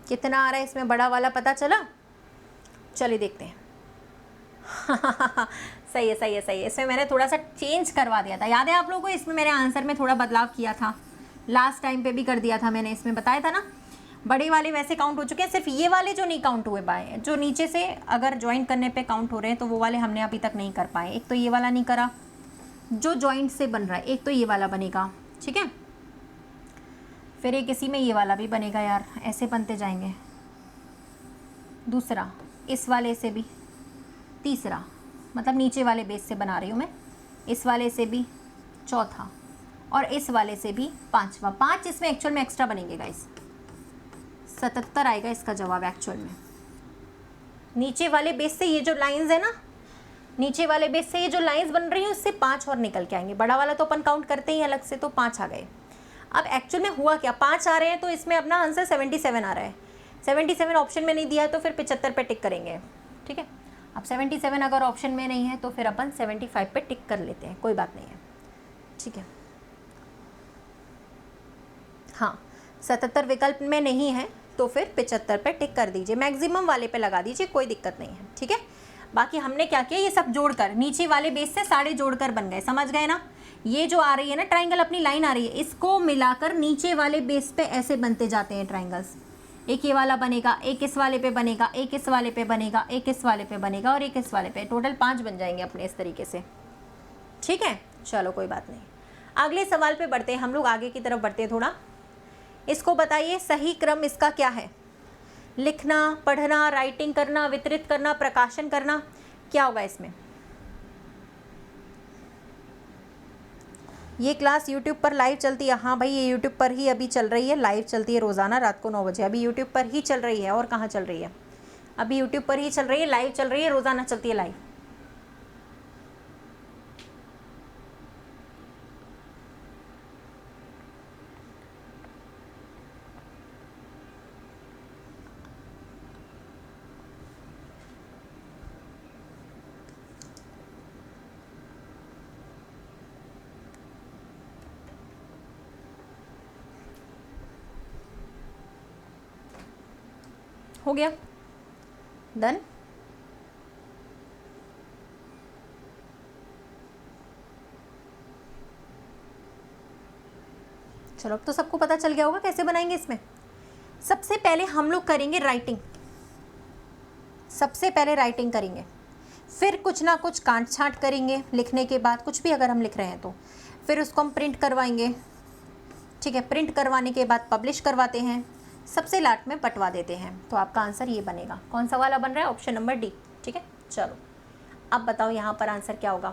कितना आ रहा है इसमें बड़ा वाला पता चला? चलिए देखते हैं। सही है सही है सही है, इसमें मैंने थोड़ा सा चेंज करवा दिया था, याद है आप लोगों को, इसमें मैंने आंसर में थोड़ा बदलाव किया था, लास्ट टाइम पे भी कर दिया था मैंने, इसमें बताया था ना। बड़े वाले वैसे काउंट हो चुके हैं, सिर्फ ये वाले जो नहीं काउंट हुए बाय, जो नीचे से अगर ज्वाइन करने पे काउंट हो रहे हैं तो वो वाले हमने अभी तक नहीं कर पाए। एक तो ये वाला नहीं करा जो जॉइंट से बन रहा है, एक तो ये वाला बनेगा, ठीक है। फिर एक इसी में ये वाला भी बनेगा यार, ऐसे बनते जाएंगे। दूसरा इस वाले से भी, तीसरा मतलब नीचे वाले बेस से बना रही हूँ मैं, इस वाले से भी चौथा, और इस वाले से भी पांचवा। 5 इसमें एक्चुअल में एक्स्ट्रा बनेंगे गाइस, 77 आएगा इसका जवाब एक्चुअल में। नीचे वाले बेस से ये जो लाइंस है ना, नीचे वाले बेस से ये जो लाइंस बन रही है उससे 5 और निकल के आएंगे। बड़ा वाला तो अपन काउंट करते ही अलग से, तो 5 आ गए। अब एक्चुअल में हुआ क्या, 5 आ रहे हैं तो इसमें अपना आंसर 77 आ रहा है। 77 ऑप्शन में नहीं दिया है तो फिर 75 पे टिक करेंगे, ठीक है। अब 77 अगर ऑप्शन में नहीं है तो फिर अपन 75 पे टिक कर लेते हैं, कोई बात नहीं है, ठीक है। हाँ, 77 विकल्प में नहीं है तो फिर 75 पे टिक कर दीजिए, मैक्सिमम वाले पे लगा दीजिए, कोई दिक्कत नहीं है, ठीक है। बाकी हमने क्या किया, ये सब जोड़कर नीचे वाले बेस से सारे जोड़कर बन गए, समझ गए ना। ये जो आ रही है ना ट्राइंगल, अपनी लाइन आ रही है, इसको मिलाकर नीचे वाले बेस पे ऐसे बनते जाते हैं ट्राइंगल्स। एक ये वाला बनेगा, एक इस वाले पे बनेगा, एक इस वाले पे बनेगा, एक इस वाले पे बनेगा और एक इस वाले पे, टोटल 5 बन जाएंगे अपने इस तरीके से, ठीक है। चलो कोई बात नहीं, अगले सवाल पे बढ़ते हैं हम लोग, आगे की तरफ बढ़ते हैं थोड़ा। इसको बताइए सही क्रम इसका क्या है, लिखना, पढ़ना, राइटिंग करना, वितरित करना, प्रकाशन करना, क्या होगा इसमें। ये क्लास YouTube पर लाइव चलती है, हाँ भाई ये YouTube पर ही अभी चल रही है, लाइव चलती है रोज़ाना रात को 9 बजे, अभी YouTube पर ही चल रही है, और कहाँ चल रही है, अभी YouTube पर ही चल रही है, लाइव चल रही है, रोज़ाना चलती है लाइव। हो गया डन। चलो अब तो सबको पता चल गया होगा कैसे बनाएंगे इसमें। सबसे पहले हम लोग करेंगे राइटिंग, सबसे पहले राइटिंग करेंगे, फिर कुछ ना कुछ काट छांट करेंगे लिखने के बाद, कुछ भी अगर हम लिख रहे हैं तो फिर उसको हम प्रिंट करवाएंगे, ठीक है। प्रिंट करवाने के बाद पब्लिश करवाते हैं, सबसे लास्ट में बंटवा देते हैं, तो आपका आंसर ये बनेगा। कौन सा वाला बन रहा है, ऑप्शन नंबर डी, ठीक है। चलो अब बताओ यहाँ पर आंसर क्या होगा।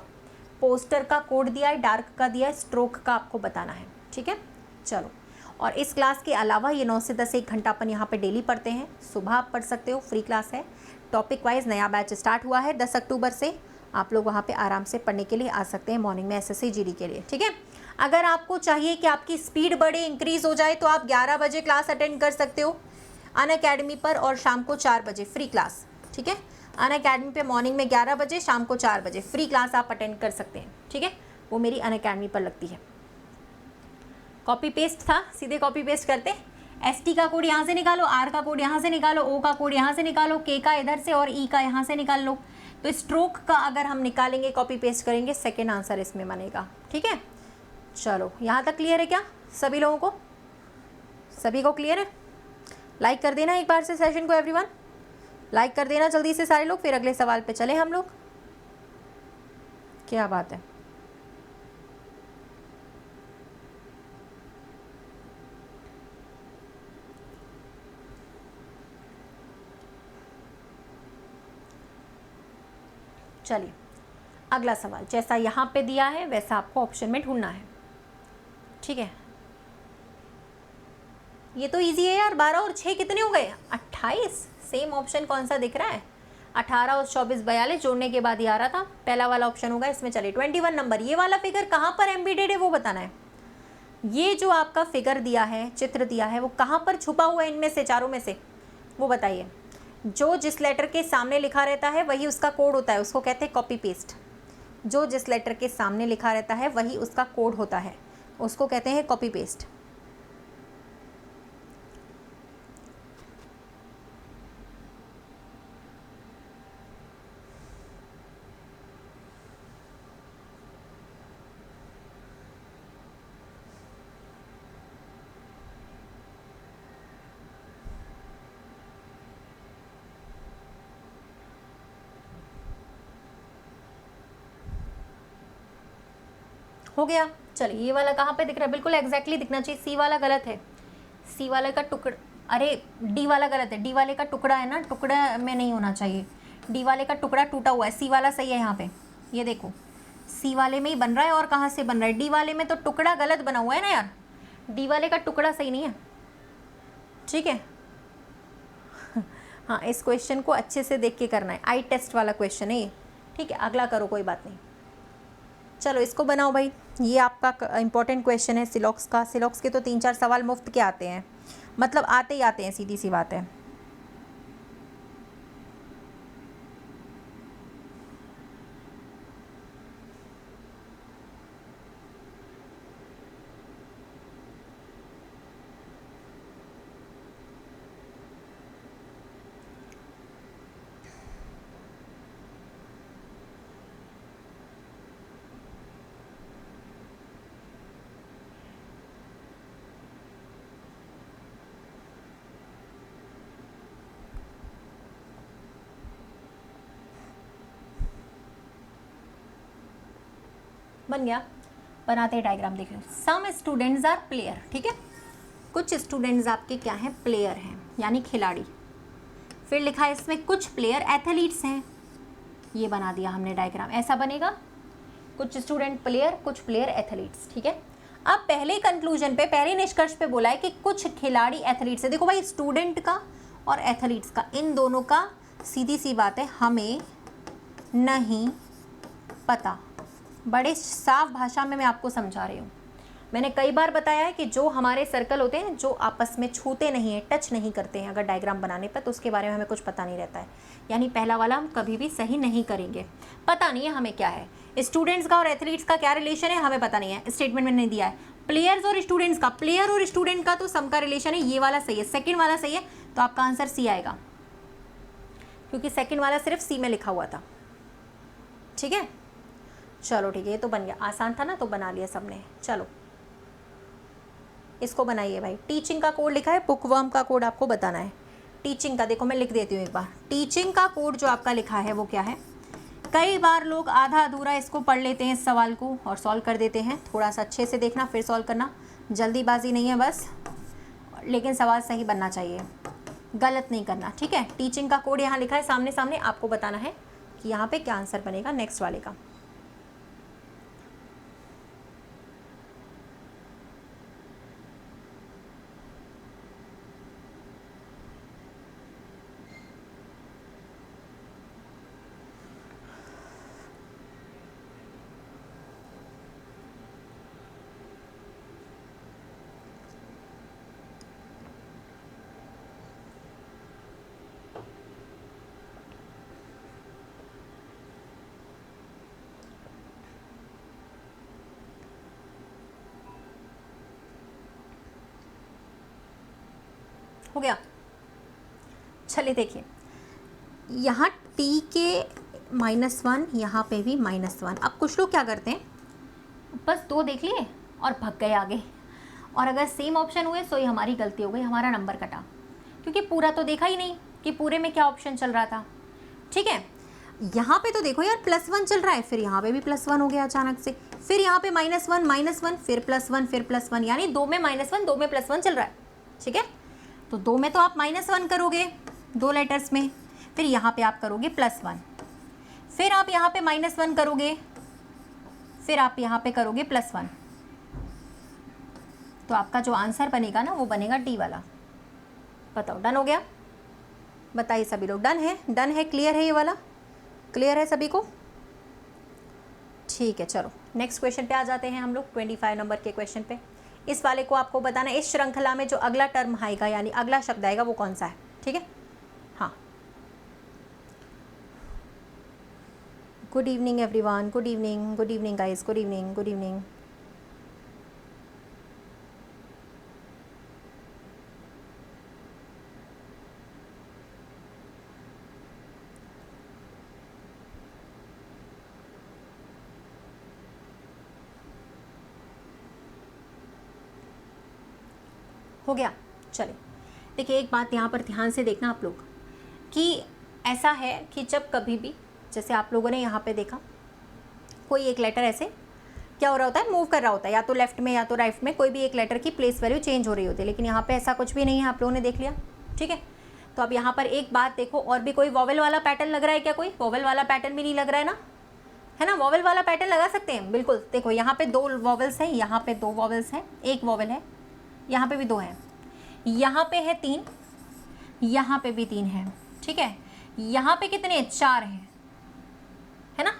पोस्टर का कोड दिया है, डार्क का दिया है, स्ट्रोक का आपको बताना है, ठीक है। चलो, और इस क्लास के अलावा ये 9 से 10 1 घंटा अपन यहाँ पे डेली पढ़ते हैं, सुबह आप पढ़ सकते हो, फ्री क्लास है। टॉपिक वाइज नया बैच स्टार्ट हुआ है 10 अक्टूबर से, आप लोग वहाँ पे आराम से पढ़ने के लिए आ सकते हैं मॉर्निंग में SSC GD के लिए, ठीक है। अगर आपको चाहिए कि आपकी स्पीड बढ़े, इंक्रीज़ हो जाए, तो आप 11 बजे क्लास अटेंड कर सकते हो अनअकैडमी पर, और शाम को 4 बजे फ्री क्लास, ठीक है। अनअकैडमी पे मॉर्निंग में 11 बजे, शाम को 4 बजे फ्री क्लास आप अटेंड कर सकते हैं, ठीक है। वो मेरी अनअकैडमी पर लगती है। कॉपी पेस्ट था, सीधे कॉपी पेस्ट करते, ST का कोड यहाँ से निकालो, R का कोड यहाँ से निकालो, O का कोड यहाँ से निकालो, K का इधर से और E का यहाँ से निकाल लो। तो स्ट्रोक का अगर हम निकालेंगे, कॉपी पेस्ट करेंगे, सेकेंड आंसर इसमें बनेगा, ठीक है। चलो यहाँ तक क्लियर है क्या सभी लोगों को, सभी को क्लियर है। लाइक कर देना एक बार से सेशन को, एवरीवन लाइक कर देना जल्दी से सारे लोग, फिर अगले सवाल पे चले हम लोग। क्या बात है, चलिए अगला सवाल, जैसा यहाँ पे दिया है वैसा आपको ऑप्शन में ढूंढना है, ठीक है। ये तो इजी है यार, 12 और 6 कितने हो गए, 28, सेम ऑप्शन कौन सा दिख रहा है, 18 और 24 42 जोड़ने के बाद ही आ रहा था, पहला वाला ऑप्शन होगा इसमें। चलिए 21 नंबर, ये वाला फिगर कहाँ पर एम्बेडेड है वो बताना है। ये जो आपका फिगर दिया है, चित्र दिया है, वो कहाँ पर छुपा हुआ है इनमें से, चारों में से, वो बताइए। जो जिस लेटर के सामने लिखा रहता है वही उसका कोड होता है, उसको कहते हैं कॉपी पेस्ट। जो जिस लेटर के सामने लिखा रहता है वही उसका कोड होता है, उसको कहते हैं कॉपी पेस्ट। हो गया। चलिए ये वाला कहाँ पे दिख रहा है, बिल्कुल एग्जैक्टली दिखना चाहिए। सी वाला गलत है, सी वाले का टुकड़ा, अरे डी वाला गलत है, डी वाले का टुकड़ा है ना, टुकड़ा में नहीं होना चाहिए, डी वाले का टुकड़ा टूटा हुआ है, सी वाला सही है यहाँ पे। ये देखो सी वाले में ही बन रहा है और कहाँ से बन रहा है, डी वाले में तो टुकड़ा गलत बना हुआ है ना यार, डी वाले का टुकड़ा सही नहीं है, ठीक है। हाँ इस क्वेश्चन को अच्छे से देख के करना है, आई टेस्ट वाला क्वेश्चन है ये, ठीक है। अगला करो, कोई बात नहीं। चलो इसको बनाओ भाई, ये आपका इंपॉर्टेंट क्वेश्चन है सिलॉक्स का। सिलॉक्स के तो 3-4 सवाल मुफ्त के आते हैं, मतलब आते ही आते हैं, सीधी सी बात है। बन गया, बनाते हैं डायग्राम। देखिए सम स्टूडेंट्स आर प्लेयर, ठीक है, कुछ स्टूडेंट्स आपके क्या हैं, प्लेयर हैं, यानी खिलाड़ी। फिर लिखा है इसमें कुछ प्लेयर एथलीट्स हैं, ये बना दिया हमने डायग्राम, ऐसा बनेगा, कुछ स्टूडेंट प्लेयर, कुछ प्लेयर एथलीट्स, ठीक है। अब पहले कंक्लूजन पे, पहले निष्कर्ष पे बोला है कि कुछ खिलाड़ी एथलीट्स है। देखो भाई स्टूडेंट का और एथलीट्स का, इन दोनों का सीधी सी बात है हमें नहीं पता। बड़े साफ भाषा में मैं आपको समझा रही हूँ। मैंने कई बार बताया है कि जो हमारे सर्कल होते हैं जो आपस में छूते नहीं हैं, टच नहीं करते हैं अगर डायग्राम बनाने पर, तो उसके बारे में हमें कुछ पता नहीं रहता है। यानी पहला वाला हम कभी भी सही नहीं करेंगे, पता नहीं है हमें क्या है। स्टूडेंट्स का और एथलीट्स का क्या रिलेशन है हमें पता नहीं है, स्टेटमेंट में नहीं दिया है। प्लेयर्स और स्टूडेंट्स का, प्लेयर और स्टूडेंट का तो सम का रिलेशन है, ये वाला सही है, सेकेंड वाला सही है, तो आपका आंसर सी आएगा, क्योंकि सेकेंड वाला सिर्फ सी में लिखा हुआ था, ठीक है। चलो ठीक है, ये तो बन गया, आसान था ना, तो बना लिया सबने। चलो इसको बनाइए भाई। टीचिंग का कोड लिखा है, बुकवर्म का कोड आपको बताना है। टीचिंग का देखो मैं लिख देती हूँ एक बार, टीचिंग का कोड जो आपका लिखा है वो क्या है। कई बार लोग आधा अधूरा इसको पढ़ लेते हैं इस सवाल को और सॉल्व कर देते हैं, थोड़ा सा अच्छे से देखना फिर सॉल्व करना, जल्दीबाजी नहीं है बस, लेकिन सवाल सही बनना चाहिए, गलत नहीं करना, ठीक है। टीचिंग का कोड यहाँ लिखा है सामने सामने, आपको बताना है कि यहाँ पे क्या आंसर बनेगा नेक्स्ट वाले का। हो गया। चलिए देखिए यहाँ t के -1, यहाँ पे भी -1। अब कुछ लोग क्या करते हैं, बस 2 देख लिए और भाग गए आगे, और अगर सेम ऑप्शन हुए तो ये हमारी गलती हो गई, हमारा नंबर कटा, क्योंकि पूरा तो देखा ही नहीं कि पूरे में क्या ऑप्शन चल रहा था, ठीक है। यहाँ पे तो देखो यार +1 चल रहा है, फिर यहाँ पे भी +1 हो गया अचानक से, फिर यहाँ पे -1 फिर +1 फिर +1, यानी 2 में -1 2 में +1 चल रहा है, ठीक है। तो 2 में तो आप -1 करोगे 2 लेटर्स में, फिर यहाँ पे आप करोगे +1, फिर आप यहाँ पे -1 करोगे, फिर आप यहाँ पे करोगे +1, तो आपका जो आंसर बनेगा ना वो बनेगा डी वाला। बताओ डन हो गया। बताइए सभी लोग, डन है, डन है, क्लियर है, ये वाला क्लियर है सभी को? ठीक है, चलो नेक्स्ट क्वेश्चन पे आ जाते हैं हम लोग, 25 नंबर के क्वेश्चन पे। इस वाले को आपको बताना है, इस श्रृंखला में जो अगला टर्म आएगा यानी अगला शब्द आएगा वो कौन सा है, ठीक है? हाँ, good evening everyone, good evening guys, good evening. हो गया? चलिए देखिए, एक बात यहाँ पर ध्यान से देखना आप लोग कि ऐसा है कि जब कभी भी, जैसे आप लोगों ने यहाँ पे देखा, कोई एक लेटर ऐसे क्या हो रहा होता है, मूव कर रहा होता है, या तो लेफ्ट में या तो राइट में, कोई भी एक लेटर की प्लेस वैल्यू चेंज हो रही होती है, लेकिन यहाँ पे ऐसा कुछ भी नहीं है, आप लोगों ने देख लिया, ठीक है? तो अब यहाँ पर एक बात देखो, और भी कोई वॉवेल वाला पैटर्न लग रहा है क्या? कोई वॉवेल वाला पैटर्न भी नहीं लग रहा है ना, है ना? वॉवेल वाला पैटर्न लगा सकते हैं, बिल्कुल। देखो यहाँ पे 2 वॉवेल्स हैं, यहाँ पे 2 वॉवेल्स हैं, एक वॉवेल है, यहाँ पे भी 2 हैं, यहाँ पे है 3, यहाँ पे भी 3 है, ठीक है? यहाँ पे कितने? 4 हैं, है ना?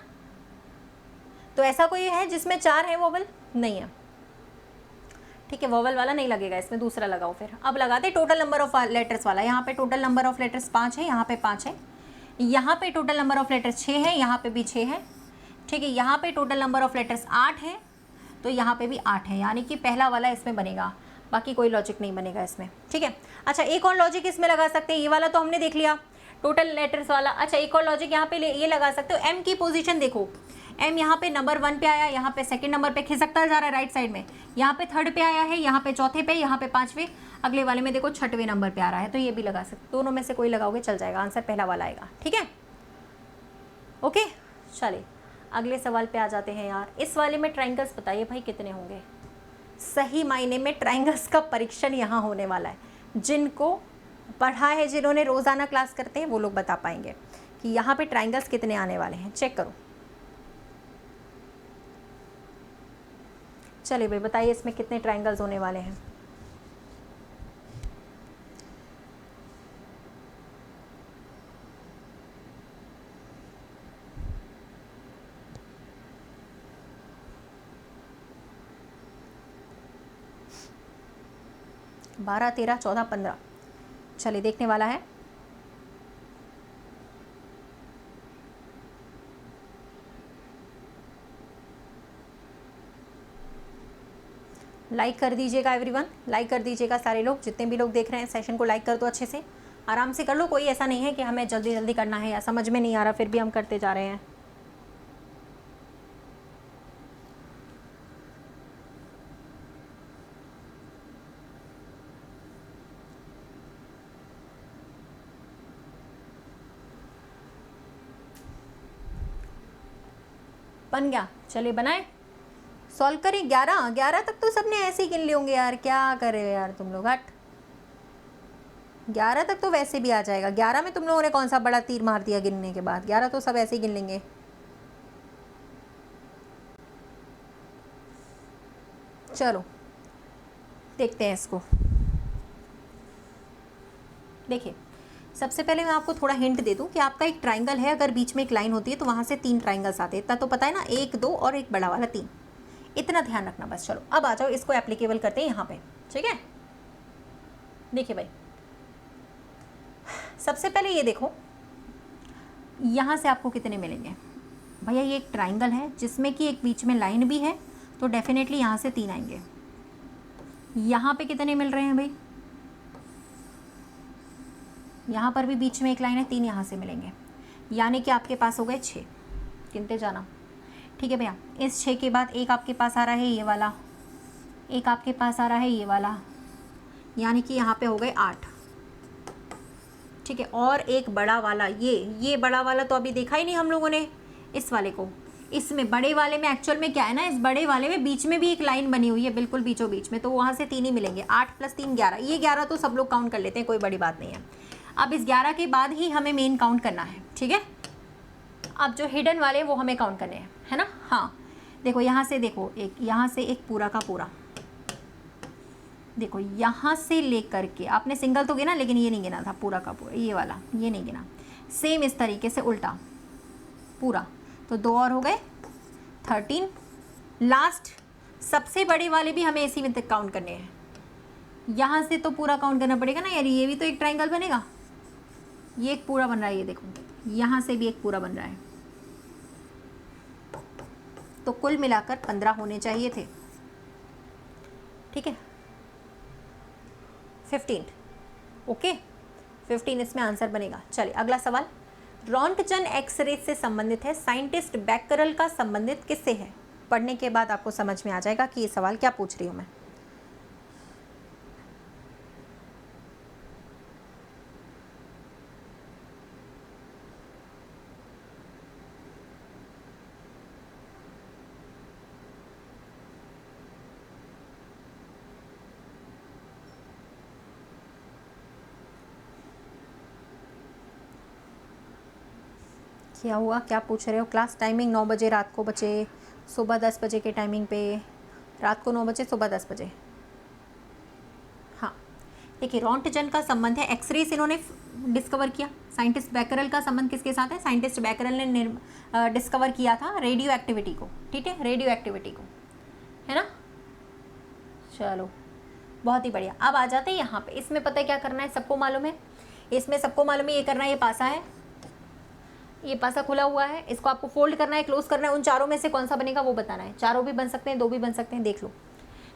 तो ऐसा कोई है जिसमें 4 है वॉवेल? नहीं है, ठीक है? वॉवेल वाला नहीं लगेगा इसमें, दूसरा लगाओ फिर। अब लगाते टोटल नंबर ऑफ लेटर्स वाला। यहाँ पे टोटल नंबर ऑफ लेटर्स 5 है, यहाँ पे 5 है, यहाँ पे टोटल नंबर ऑफ लेटर्स 6 है, यहाँ पे भी 6 है, ठीक है? यहाँ पे टोटल नंबर ऑफ लेटर्स 8 है, तो यहाँ पे भी 8 है, यानी कि पहला वाला इसमें बनेगा, बाकी कोई लॉजिक नहीं बनेगा इसमें, ठीक है? अच्छा, एक और लॉजिक इसमें लगा सकते हैं, ये वाला तो हमने देख लिया टोटल लेटर्स वाला। अच्छा, एक और लॉजिक यहाँ पे ये लगा सकते हो, एम की पोजीशन देखो, एम यहाँ पे नंबर 1 पे आया, यहाँ पे सेकंड नंबर पे खिसकता जा रहा है राइट साइड में, यहाँ पे 3rd पे आया है, यहाँ पे 4थे पे, यहाँ पे 5वें, अगले वाले में देखो 6वें नंबर पे आ रहा है, तो ये भी लगा सकते, दोनों में से कोई लगाओगे चल जाएगा, आंसर पहला वाला आएगा, ठीक है? ओके, चलिए अगले सवाल पे आ जाते हैं यार। इस वाले में ट्राइंगल्स बताइए भाई कितने होंगे? सही मायने में ट्राइंगल्स का परीक्षण यहाँ होने वाला है, जिनको पढ़ा है, जिन्होंने रोज़ाना क्लास करते हैं वो लोग बता पाएंगे कि यहाँ पे ट्राइंगल्स कितने आने वाले हैं। चेक करो, चलिए भाई बताइए इसमें कितने ट्राइंगल्स होने वाले हैं? बारह, 13, 14, 15। चलिए देखने वाला है। लाइक कर दीजिएगा एवरीवन, लाइक कर दीजिएगा सारे लोग, जितने भी लोग देख रहे हैं सेशन को लाइक कर दो, अच्छे से आराम से कर लो, कोई ऐसा नहीं है कि हमें जल्दी जल्दी करना है या समझ में नहीं आ रहा फिर भी हम करते जा रहे हैं। बन गया? चलिए बनाए, सॉल्व करें। 11 तक तो सबने ऐसे ही गिन लिए होंगे यार, क्या करे यार तुम लोग, हट। 11 तक तो वैसे भी आ जाएगा, 11 में तुम लोगों ने कौन सा बड़ा तीर मार दिया गिनने के बाद, 11 तो सब ऐसे ही गिन लेंगे। चलो देखते हैं इसको। देखिए सबसे पहले मैं आपको थोड़ा हिंट दे दूं कि आपका एक ट्राइंगल है, अगर बीच में एक लाइन होती है तो वहाँ से 3 ट्राइंगल्स आते हैं, इतना तो पता है ना, 1, 2 और एक बड़ा वाला 3, इतना ध्यान रखना बस। चलो अब आ जाओ, इसको एप्लीकेबल करते हैं यहाँ पे, ठीक है? देखिए भाई सबसे पहले ये देखो, यहाँ से आपको कितने मिलेंगे भैया? ये एक ट्राइंगल है जिसमें कि एक बीच में लाइन भी है, तो डेफिनेटली यहाँ से 3 आएंगे। यहाँ पे कितने मिल रहे हैं भाई? यहाँ पर भी बीच में एक लाइन है, 3 यहाँ से मिलेंगे, यानी कि आपके पास हो गए 6। गिनते जाना, ठीक है भैया? इस 6 के बाद एक आपके पास आ रहा है ये वाला, एक आपके पास आ रहा है ये वाला, यानी कि यहाँ पे हो गए 8, ठीक है? और एक बड़ा वाला, ये बड़ा वाला तो अभी देखा ही नहीं हम लोगों ने इस वाले को। इसमें बड़े वाले में एक्चुअल में क्या है ना, इस बड़े वाले में बीच में भी एक लाइन बनी हुई है, बिल्कुल बीचों बीच में, तो वहाँ से 3 ही मिलेंगे। 8 + 3 11, ये 11 तो सब लोग काउंट कर लेते हैं, कोई बड़ी बात नहीं है। अब इस 11 के बाद ही हमें मेन काउंट करना है, ठीक है? अब जो हिडन वाले वो हमें काउंट करने हैं, है ना? हाँ देखो यहाँ से, देखो एक यहाँ से एक पूरा का पूरा, देखो यहाँ से लेकर के आपने सिंगल तो गिना, लेकिन ये नहीं गिना था पूरा का पूरा, ये वाला ये नहीं गिना। सेम इस तरीके से उल्टा पूरा, तो 2 और हो गए 13। लास्ट सबसे बड़ी वाले भी हमें इसी में तक काउंट करने हैं। यहाँ से तो पूरा काउंट करना पड़ेगा ना यार, ये भी तो एक ट्राइंगल बनेगा। ये एक पूरा बन रहा है, ये देखो यहाँ से भी एक पूरा बन रहा है, तो कुल मिलाकर 15 होने चाहिए थे। ठीक है, 15, ओके 15 इसमें आंसर बनेगा। चलिए अगला सवाल, रोंटगन एक्सरे से संबंधित है, साइंटिस्ट बैकरल का संबंधित किससे है? पढ़ने के बाद आपको समझ में आ जाएगा कि ये सवाल क्या पूछ रही हूँ मैं। क्या हुआ, क्या पूछ रहे हो? क्लास टाइमिंग 9 बजे रात को बचे, सुबह 10 बजे के टाइमिंग पे, रात को 9 बजे सुबह 10 बजे। हाँ देखिए, रोंटगन का संबंध है, एक्सरेस इन्होंने डिस्कवर किया। साइंटिस्ट बैकरल का संबंध किसके साथ है? साइंटिस्ट बैकरल ने डिस्कवर किया था रेडियो एक्टिविटी को। ठीक है, रेडियो एक्टिविटी को, है ना। चलो बहुत ही बढ़िया। अब आ जाते हैं यहाँ पे, इसमें पता है क्या करना है, सबको मालूम है, इसमें सबको मालूम है ये करना है। ये पासा है, ये पासा खुला हुआ है, इसको आपको फोल्ड करना है, क्लोज करना है। उन चारों में से कौन सा बनेगा वो बताना है। चारों भी बन सकते हैं, 2 भी बन सकते हैं, देख लो।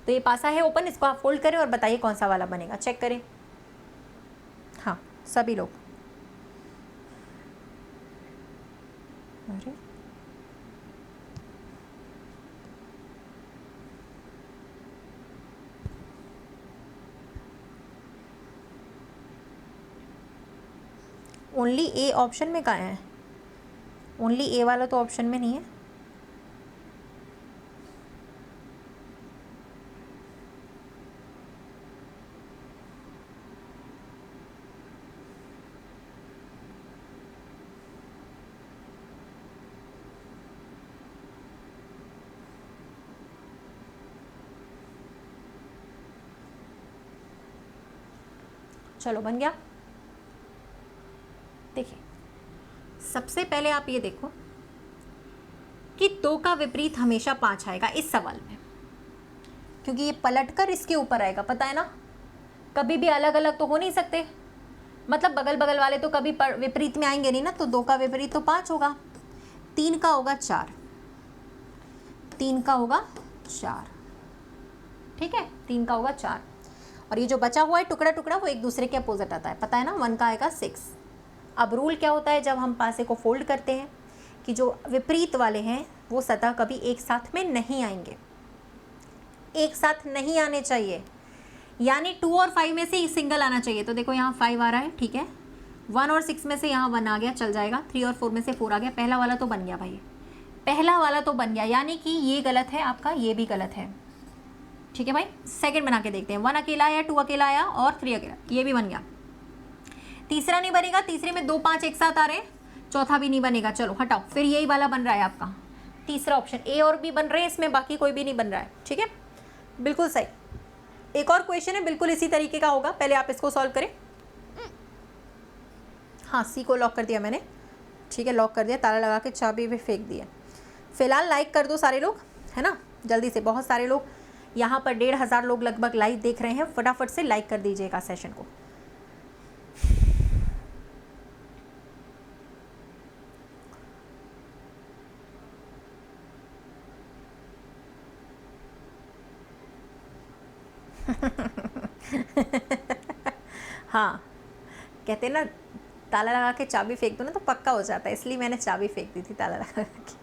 तो ये पासा है ओपन, इसको आप फोल्ड करें और बताइए कौन सा वाला बनेगा, चेक करें। हाँ सभी लोग, अरे ओनली ए ऑप्शन में कहाँ है? ओनली ए वाला तो ऑप्शन में नहीं है। चलो बन गया। देखिए सबसे पहले आप ये देखो कि 2 का विपरीत हमेशा 5 आएगा इस सवाल में, क्योंकि ये पलटकर इसके ऊपर आएगा, पता है ना। कभी भी अलग अलग तो हो नहीं सकते, मतलब बगल बगल वाले तो कभी विपरीत में आएंगे नहीं ना। तो 2 का विपरीत तो 5 होगा, 3 का होगा 4, 3 का होगा 4, ठीक है, 3 का होगा 4। और ये जो बचा हुआ है टुकड़ा टुकड़ा वो एक दूसरे के अपोजिट आता है, पता है ना। 1 का आएगा 6। अब रूल क्या होता है जब हम पासे को फोल्ड करते हैं, कि जो विपरीत वाले हैं वो सतह कभी एक साथ में नहीं आएंगे, एक साथ नहीं आने चाहिए। यानी 2 और 5 में से सिंगल आना चाहिए। तो देखो यहाँ 5 आ रहा है, ठीक है, 1 और 6 में से यहाँ 1 आ गया, चल जाएगा। 3 और 4 में से 4 आ गया, पहला वाला तो बन गया भाई, पहला वाला तो बन गया। यानी कि ये गलत है आपका, ये भी गलत है, ठीक है भाई। सेकंड बना के देखते हैं, 1 अकेला आया, 2 अकेला आया और 3 अकेला, ये भी बन गया। तीसरा नहीं बनेगा, तीसरे में 2 5 एक साथ आ रहे हैं, चौथा भी नहीं बनेगा। चलो हटाओ, फिर यही वाला बन रहा है आपका तीसरा ऑप्शन। ए और बी बन रहे हैं इसमें, बाकी कोई भी नहीं बन रहा है, ठीक है, बिल्कुल सही। एक और क्वेश्चन है बिल्कुल इसी तरीके का होगा, पहले आप इसको सॉल्व करें। हाँ सी को लॉक कर दिया मैंने, ठीक है, लॉक कर दिया, ताला लगा के चाबी भी फेंक दिया। फिलहाल लाइक कर दो सारे लोग, है ना, जल्दी से। बहुत सारे लोग यहाँ पर 1,500 लोग लगभग लाइव देख रहे हैं, फटाफट से लाइक कर दीजिएगा सेशन को। हाँ कहते ना ताला लगा के चाबी फेंक दो ना तो पक्का हो जाता है, इसलिए मैंने चाबी फेंक दी थी ताला लगा के।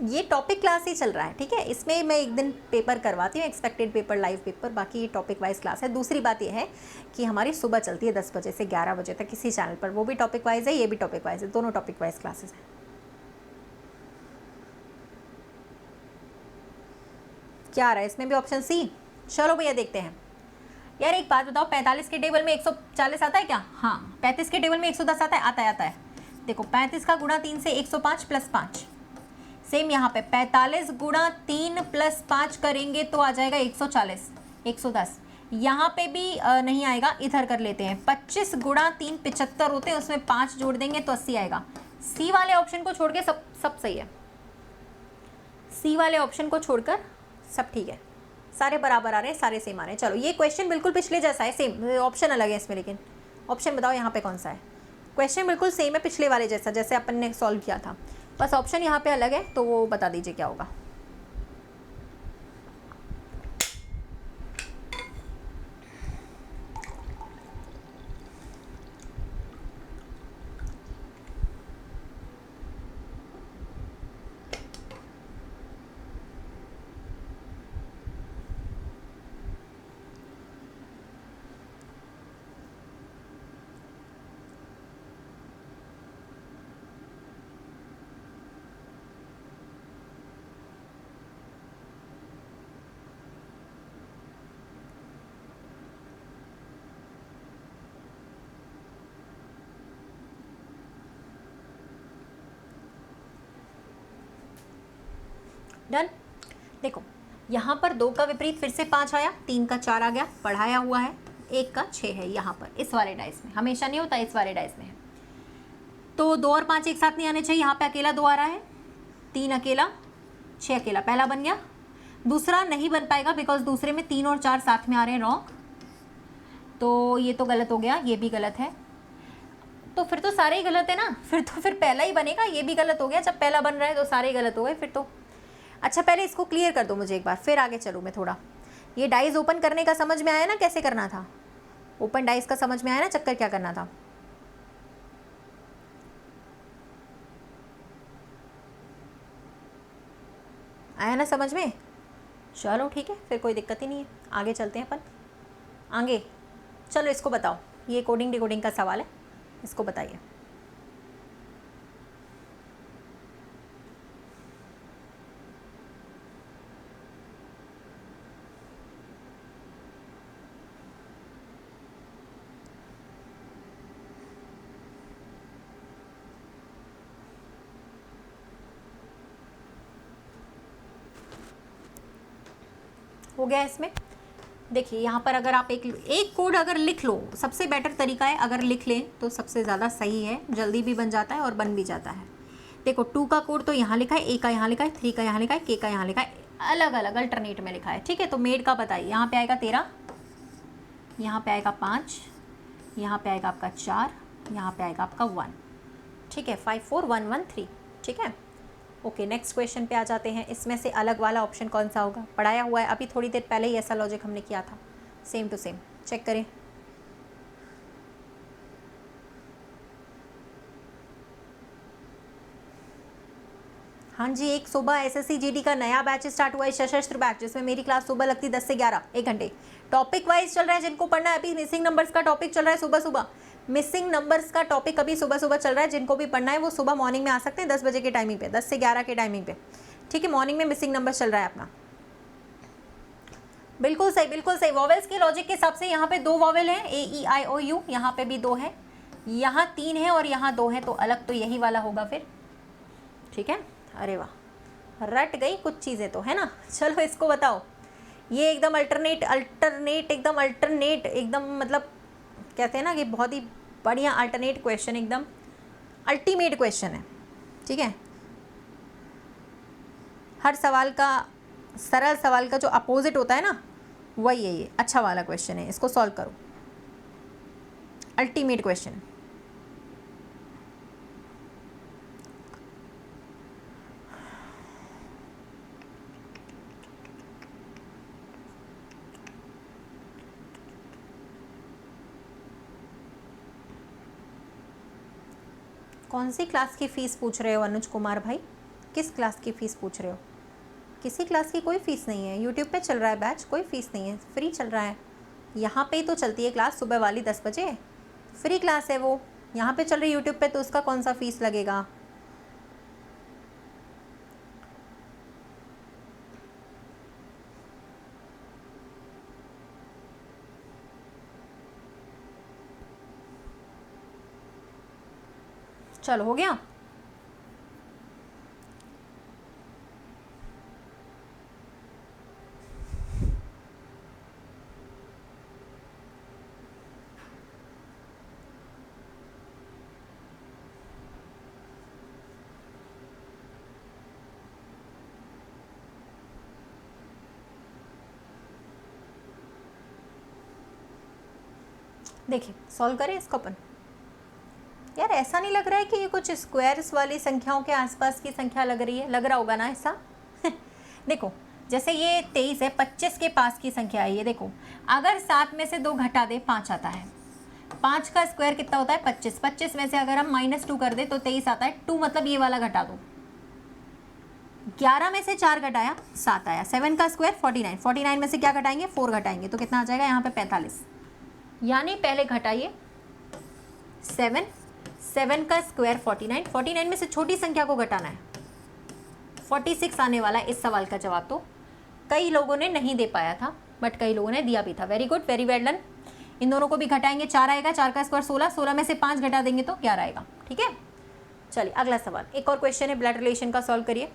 ये टॉपिक क्लास ही चल रहा है, ठीक है, इसमें मैं एक दिन पेपर करवाती हूँ, एक्सपेक्टेड पेपर, लाइव पेपर, बाकी ये टॉपिक वाइज क्लास है। दूसरी बात ये है कि हमारी सुबह चलती है 10 बजे से 11 बजे तक किसी चैनल पर, वो भी टॉपिक वाइज है, ये भी टॉपिक वाइज है, दोनों टॉपिक वाइज क्लासेस हैं। क्या आ रहा है इसमें भी ऑप्शन सी। चलो भैया देखते हैं। यार एक बात बताओ, 45 के टेबल में 140 आता है क्या? हाँ। 35 के टेबल में 110 आता है? आता है, आता है। देखो 35 का गुणा 3 से 105 प्लस 5। सेम यहाँ पे 45 गुणा 3 प्लस 5 करेंगे तो आ जाएगा 140, 110। यहाँ पे भी नहीं आएगा, इधर कर लेते हैं। 25 गुणा 3 75 होते हैं, उसमें 5 जोड़ देंगे तो 80 आएगा। सी वाले ऑप्शन को छोड़ के सब सही है। सी वाले ऑप्शन को छोड़कर सब ठीक है, सारे बराबर आ रहे हैं, सारे सेम आ रहे हैं। चलो ये क्वेश्चन बिल्कुल पिछले जैसा है, सेम ऑप्शन अलग है इसमें, लेकिन ऑप्शन बताओ यहाँ पे कौन सा है। क्वेश्चन बिल्कुल सेम है पिछले वाले जैसा, जैसे अपन ने सॉल्व किया था, बस ऑप्शन यहाँ पे अलग है, तो वो बता दीजिए क्या होगा। डन। देखो यहाँ पर 2 का विपरीत फिर से 5 आया, 3 का 4 आ गया, पढ़ाया हुआ है, 1 का 6 है यहाँ पर इस वाले डाइस में, हमेशा नहीं होता, इस वाले डाइस में है। तो 2 और 5 एक साथ नहीं आने चाहिए, यहाँ पे अकेला 2 आ रहा है, 3 अकेला, 6 अकेला, पहला बन गया। दूसरा नहीं बन पाएगा बिकॉज दूसरे में 3 और 4 साथ में आ रहे हैं, रॉन्ग, तो ये तो गलत हो गया, ये भी गलत है, तो फिर तो सारे ही गलत है ना, फिर पहला ही बनेगा। ये भी गलत हो गया, जब पहला बन रहा है तो सारे ही गलत हो गए फिर तो। अच्छा पहले इसको क्लियर कर दो मुझे एक बार, फिर आगे चलूँ मैं थोड़ा। ये डाइस ओपन करने का समझ में आया ना, कैसे करना था, ओपन डाइस का समझ में आया ना, चक्कर क्या करना था। आया ना समझ में, चलो ठीक है, फिर कोई दिक्कत ही नहीं है, आगे चलते हैं अपन आगे। चलो इसको बताओ, ये कोडिंग डिकोडिंग का सवाल है, इसको बताइए। हो गया इसमें। देखिए यहाँ पर अगर आप एक कोड अगर लिख लो, सबसे बेटर तरीका है, अगर लिख लें तो सबसे ज़्यादा सही है, जल्दी भी बन जाता है और बन भी जाता है। देखो 2 का कोड तो यहाँ लिखा है, ए का यहाँ लिखा है, 3 का यहाँ लिखा है, के का यहाँ लिखा है, अलग अलग अल्टरनेट में लिखा है, ठीक है। तो मेड का बताइए, यहाँ पे आएगा 13, यहाँ पे आएगा 5, यहाँ पे आएगा आपका 4, यहाँ पे आएगा आपका 1, ठीक है, 5 4 1 1 3, ठीक है। ओके नेक्स्ट क्वेश्चन पे आ जाते हैं। इसमें से अलग वाला ऑप्शन कौन सा होगा, पढ़ाया हुआ है, अभी थोड़ी देर पहले ही ऐसा लॉजिक हमने किया था, सेम टू सेम, चेक करें। हाँ जी, एक सुबह एसएससी जीडी का नया बैच स्टार्ट हुआ है, सशस्त्र बैच, जिसमें मेरी क्लास सुबह लगती है 10 से 11, 1 घंटे, टॉपिक वाइज चल रहा है। जिनको पढ़ना है, अभी मिसिंग नंबर्स का टॉपिक चल रहा है सुबह सुबह, मिसिंग नंबर्स का टॉपिक अभी सुबह सुबह चल रहा है। जिनको भी पढ़ना है वो सुबह मॉर्निंग में आ सकते हैं 10 बजे के टाइमिंग पे, 10 से 11 के टाइमिंग पे, ठीक है। मॉर्निंग में मिसिंग नंबर चल रहा है अपना, बिल्कुल सही बिल्कुल सही। वॉवेल्स के लॉजिक के हिसाब से यहाँ पे 2 वॉवेल हैं, ए ई आई ओ यू, यहाँ पे भी 2 है, यहाँ 3 है और यहाँ 2 है, तो अलग तो यही वाला होगा फिर, ठीक है। अरे वाह, रट गई कुछ चीज़ें तो, है ना। चलो इसको बताओ, ये एकदम अल्टरनेट एकदम मतलब कहते हैं ना कि बहुत ही बढ़िया अल्टरनेट क्वेश्चन, एकदम अल्टीमेट क्वेश्चन है, ठीक है। हर सवाल का, सरल सवाल का जो अपोजिट होता है ना, वही है ये, अच्छा वाला क्वेश्चन है, इसको सॉल्व करो, अल्टीमेट क्वेश्चन। कौन सी क्लास की फ़ीस पूछ रहे हो अनुज कुमार भाई, किस क्लास की फ़ीस पूछ रहे हो। किसी क्लास की कोई फ़ीस नहीं है, यूट्यूब पे चल रहा है बैच, कोई फ़ीस नहीं है, फ्री चल रहा है। यहाँ पे ही तो चलती है क्लास सुबह वाली 10 बजे, फ्री क्लास है वो, यहाँ पे चल रही यूट्यूब पे, तो उसका कौन सा फ़ीस लगेगा। चलो हो गया। देखिए सॉल्व करें इसको अपन। यार ऐसा नहीं लग रहा है कि ये कुछ स्क्वायर्स वाली संख्याओं के आसपास की संख्या लग रही है? लग रहा होगा ना ऐसा। देखो जैसे ये 23 है, 25 के पास की संख्या है ये। देखो अगर 7 में से 2 घटा दे 5 आता है। 5 का स्क्वायर कितना होता है? 25। 25 में से अगर हम -2 कर दे तो 23 आता है। 2 मतलब ये वाला घटा दो। 11 में से 4 घटाया 7 आया। 7 का स्क्वायर 49। 49 में से क्या घटाएंगे? 4 घटाएंगे तो कितना आ जाएगा यहाँ पे? 45। यानी पहले घटाइए 7, 7 का स्क्वायर 49। 49 में से छोटी संख्या को घटाना है। 46 आने वाला है इस सवाल का जवाब। तो कई लोगों ने नहीं दे पाया था बट कई लोगों ने दिया भी था। Very good, very well done. इन दोनों को भी घटाएंगे, 4 आएगा। 4 का स्क्वायर 16। 16 में से 5 घटा देंगे तो 11 आएगा। ठीक है, चलिए अगला सवाल। एक और क्वेश्चन है ब्लड रिलेशन का, सॉल्व करिए।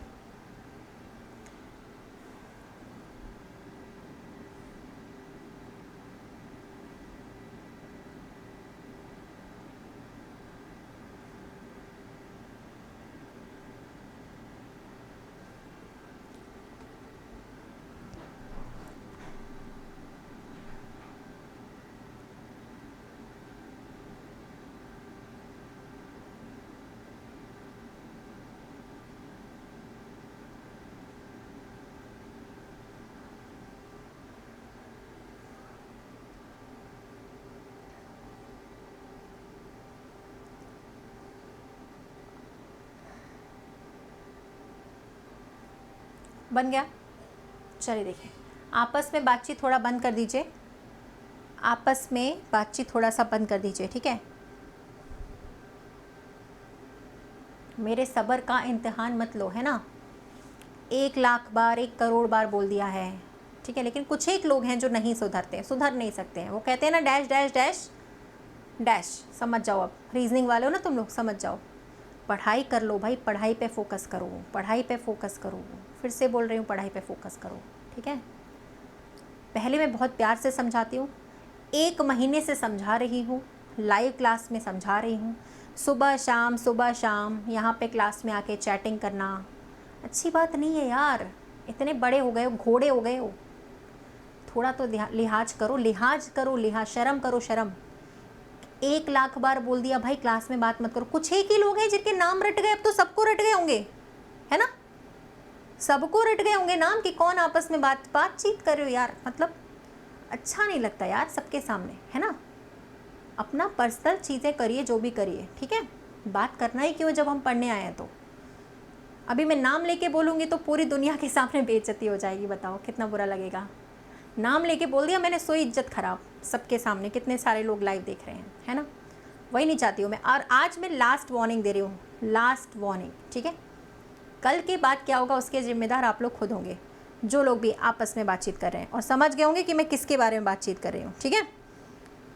बन गया? चलिए देखिए, आपस में बातचीत थोड़ा बंद कर दीजिए। आपस में बातचीत थोड़ा सा बंद कर दीजिए, ठीक है। मेरे सब्र का इम्तिहान मत लो, है ना। 1 लाख बार, 1 करोड़ बार बोल दिया है, ठीक है। लेकिन कुछ एक लोग हैं जो नहीं सुधरते हैं, सुधर नहीं सकते हैं। वो कहते हैं ना डैश डैश डैश डैश। समझ जाओ, अब रीजनिंग वाले हो ना तुम लोग, समझ जाओ। पढ़ाई कर लो भाई, पढ़ाई पे फोकस करो, पढ़ाई पे फोकस करो। फिर से बोल रही हूँ, पढ़ाई पे फोकस करो, ठीक है। पहले मैं बहुत प्यार से समझाती हूँ, 1 महीने से समझा रही हूँ, लाइव क्लास में समझा रही हूँ। सुबह शाम यहाँ पे क्लास में आके चैटिंग करना अच्छी बात नहीं है यार। इतने बड़े हो गए हो, घोड़े हो गए हो, थोड़ा तो लिहाज करो, लिहाज करो, लिहाज, शर्म करो, शर्म। 1 लाख बार बोल दिया भाई क्लास में बात मत करो। कुछ एक ही लोग हैं जिनके नाम रट गए, अब तो सबको रट गए होंगे, है ना। सबको रट गए होंगे नाम कि कौन आपस में बातचीत कर रहे हो यार। मतलब अच्छा नहीं लगता यार सबके सामने, है ना। अपना पर्सनल चीज़ें करिए, जो भी करिए, ठीक है। बात करना ही क्यों जब हम पढ़ने आए हैं। तो अभी मैं नाम लेके बोलूँगी तो पूरी दुनिया के सामने बेइज्जती हो जाएगी। बताओ कितना बुरा लगेगा। नाम लेके बोल दिया मैंने, सो इज्जत खराब सबके सामने। कितने सारे लोग लाइव देख रहे हैं, है ना। वही नहीं चाहती हूँ मैं। और आज मैं लास्ट वार्निंग दे रही हूँ, लास्ट वार्निंग, ठीक है। कल के बाद क्या होगा उसके ज़िम्मेदार आप लोग खुद होंगे, जो लोग भी आपस में बातचीत कर रहे हैं। और समझ गए होंगे कि मैं किसके बारे में बातचीत कर रही हूँ, ठीक है।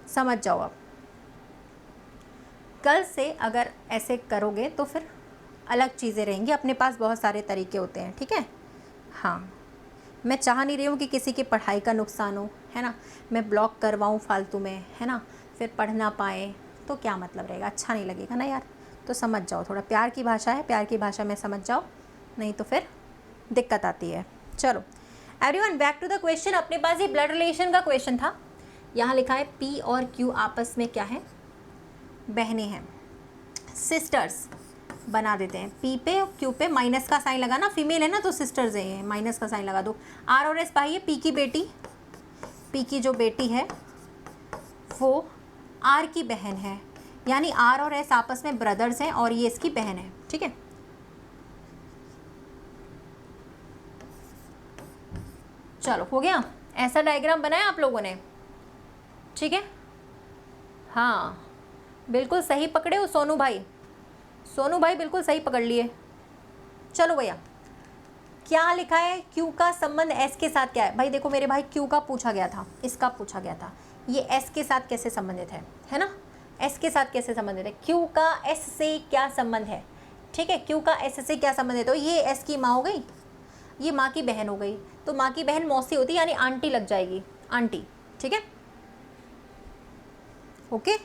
समझ जाओ अब। कल से अगर ऐसे करोगे तो फिर अलग चीज़ें रहेंगी। अपने पास बहुत सारे तरीके होते हैं, ठीक है। हाँ, मैं चाह नहीं रही हूँ कि किसी की पढ़ाई का नुकसान हो, है ना। मैं ब्लॉक करवाऊँ फालतू में, है ना, फिर पढ़ ना पाए तो क्या मतलब रहेगा, अच्छा नहीं लगेगा ना यार। तो समझ जाओ, थोड़ा प्यार की भाषा है, प्यार की भाषा में समझ जाओ, नहीं तो फिर दिक्कत आती है। चलो everyone, back to the question. अपने पास ये ब्लड रिलेशन का क्वेश्चन था। यहाँ लिखा है P और Q आपस में क्या है? बहनें हैं, सिस्टर्स। बना देते हैं। P पे और Q पे माइनस का साइन लगा ना, फीमेल है ना तो सिस्टर्स है ये, माइनस का साइन लगा दो। R और S भाई है, P की बेटी, P की जो बेटी है वो R की बहन है। यानी R और S आपस में ब्रदर्स हैं और ये इसकी बहन है, ठीक है। चलो हो गया। ऐसा डायग्राम बनाया आप लोगों ने, ठीक है। हाँ बिल्कुल सही पकड़े हो सोनू भाई, सोनू भाई बिल्कुल सही पकड़ लिए। चलो भैया, क्या लिखा है? Q का संबंध S के साथ क्या है? भाई देखो मेरे भाई, Q का पूछा गया था, इसका पूछा गया था, ये S के साथ कैसे संबंधित है ना। एस के साथ कैसे संबंधित है, क्यू का एस से क्या संबंध है, ठीक है, क्यू का एस से क्या संबंध है, तो ये एस की माँ हो गई, ये माँ की बहन हो गई, तो माँ की बहन मौसी होती है, यानी आंटी लग जाएगी, आंटी, ठीक है, ओके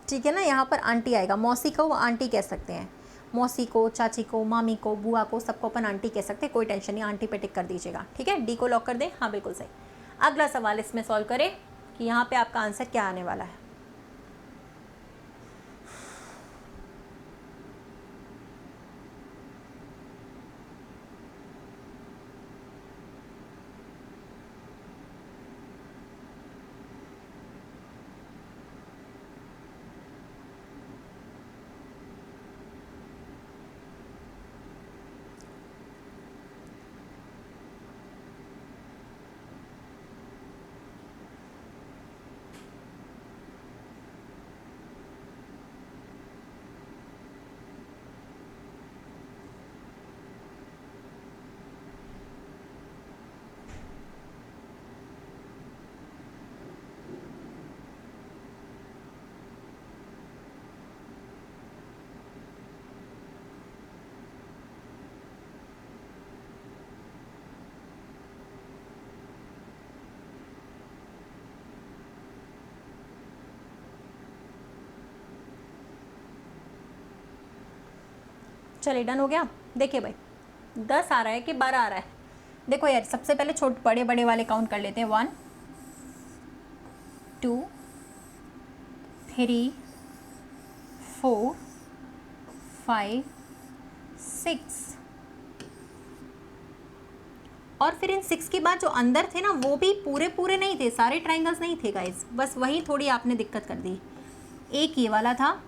ठीक है ना, यहाँ पर आंटी आएगा, मौसी को वो आंटी कह सकते हैं, मौसी को, चाची को, मामी को, बुआ को, सबको अपन आंटी कह सकते हैं, कोई टेंशन नहीं, आंटी पे टिक कर दीजिएगा, ठीक है, डी को लॉक कर दें, हाँ बिल्कुल सही। अगला सवाल इसमें सॉल्व करें कि यहाँ पे आपका आंसर क्या आने वाला है। चलिए डन हो गया। देखिए भाई 10 आ रहा है कि 12 आ रहा है, देखो यार सबसे पहले छोटे बड़े बड़े वाले काउंट कर लेते हैं, 1 2 3 4 5 6, और फिर इन 6 के बाद जो अंदर थे ना वो भी पूरे पूरे नहीं थे, सारे ट्राइंगल्स नहीं थे गाइस, बस वही थोड़ी आपने दिक्कत कर दी। एक ये वाला था,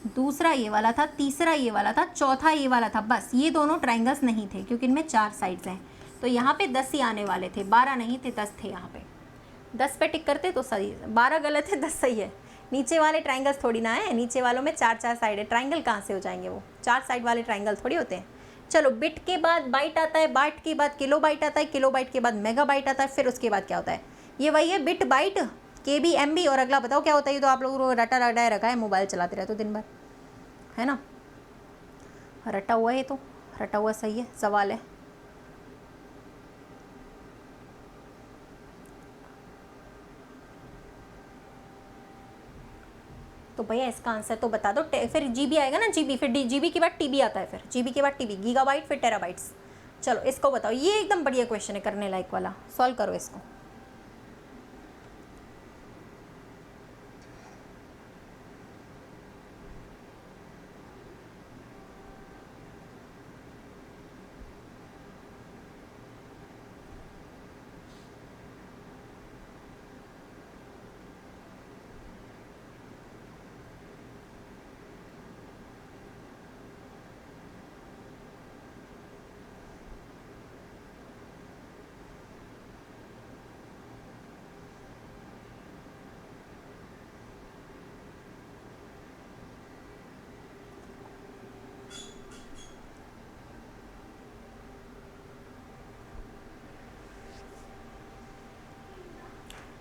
दूसरा ये वाला था, तीसरा ये वाला था, चौथा ये वाला था, बस ये दोनों ट्राइंगल्स नहीं थे क्योंकि इनमें 4 साइड्स हैं, तो यहाँ पे 10 ही आने वाले थे, 12 नहीं थे, 10 थे यहाँ पे। 10 पे टिक करते तो सही, 12 गलत है 10 सही है। नीचे वाले ट्राइंगल्स थोड़ी ना है, नीचे वालों में 4 साइड है, ट्राइंगल कहाँ से हो जाएंगे वो, 4 साइड वाले ट्राइंगल थोड़ी होते हैं। चलो बिट के बाद बाइट आता है, बाइट के बाद किलो बाइट आता है, किलो बाइट के बाद मेगा बाइट आता है, फिर उसके बाद क्या होता है, ये वही है बिट बाइट KB MB, और अगला बताओ क्या होता है, ये तो आप लोगों को रटा रटाए रखा है, मोबाइल चलाते रहते हो दिन भर, है ना, रटा हुआ है, तो रटा हुआ सही है, सवाल है। तो भैया इसका आंसर तो बता दो, फिर GB आएगा ना, GB, फिर GB के बाद TB आता है, फिर GB के बाद TB, गीगाबाइट फिर टेराबाइट्स। चलो इसको बताओ, ये एकदम बढ़िया क्वेश्चन है, करने लायक वाला, सॉल्व करो इसको।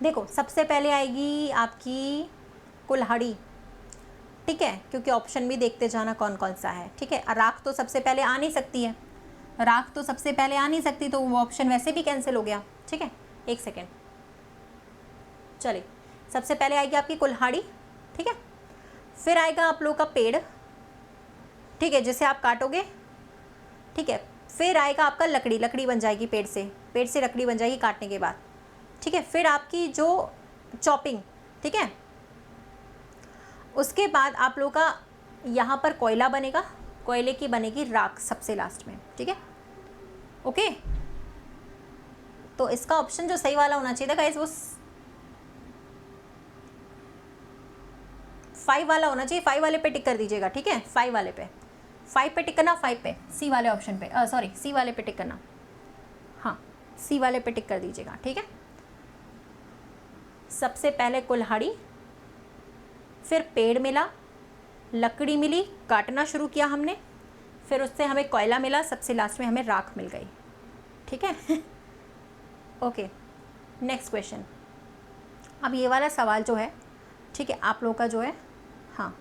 देखो सबसे पहले आएगी आपकी कुल्हाड़ी, ठीक है, क्योंकि ऑप्शन भी देखते जाना कौन कौन सा है, ठीक है। राख तो सबसे पहले आ नहीं सकती है, राख तो सबसे पहले आ नहीं सकती, तो वो ऑप्शन वैसे भी कैंसिल हो गया, ठीक है। एक सेकेंड, चलिए सबसे पहले आएगी आपकी कुल्हाड़ी, ठीक है, फिर आएगा आप लोग का पेड़, ठीक है, जिसे आप काटोगे, ठीक है, फिर आएगा आपका लकड़ी, लकड़ी बन जाएगी पेड़ से लकड़ी बन जाएगी काटने के बाद, ठीक है। फिर आपकी जो चॉपिंग, ठीक है, उसके बाद आप लोगों का यहाँ पर कोयला बनेगा, कोयले की बनेगी राख सबसे लास्ट में, ठीक है, ओके। तो इसका ऑप्शन जो सही वाला होना चाहिए था गाइस, वो 5 वाला होना चाहिए, 5 वाले पे टिक कर दीजिएगा, ठीक है, 5 वाले पे, 5 पे टिक करना, 5 पे, सी वाले ऑप्शन पे, सॉरी सी वाले पे टिक करना, हाँ सी वाले पे टिक कर दीजिएगा, ठीक है। सबसे पहले कुल्हाड़ी, फिर पेड़ मिला, लकड़ी मिली, काटना शुरू किया हमने, फिर उससे हमें कोयला मिला, सबसे लास्ट में हमें राख मिल गई, ठीक है ओके नेक्स्ट क्वेश्चन। अब ये वाला सवाल जो है ठीक है, आप लोगों का जो है, हाँ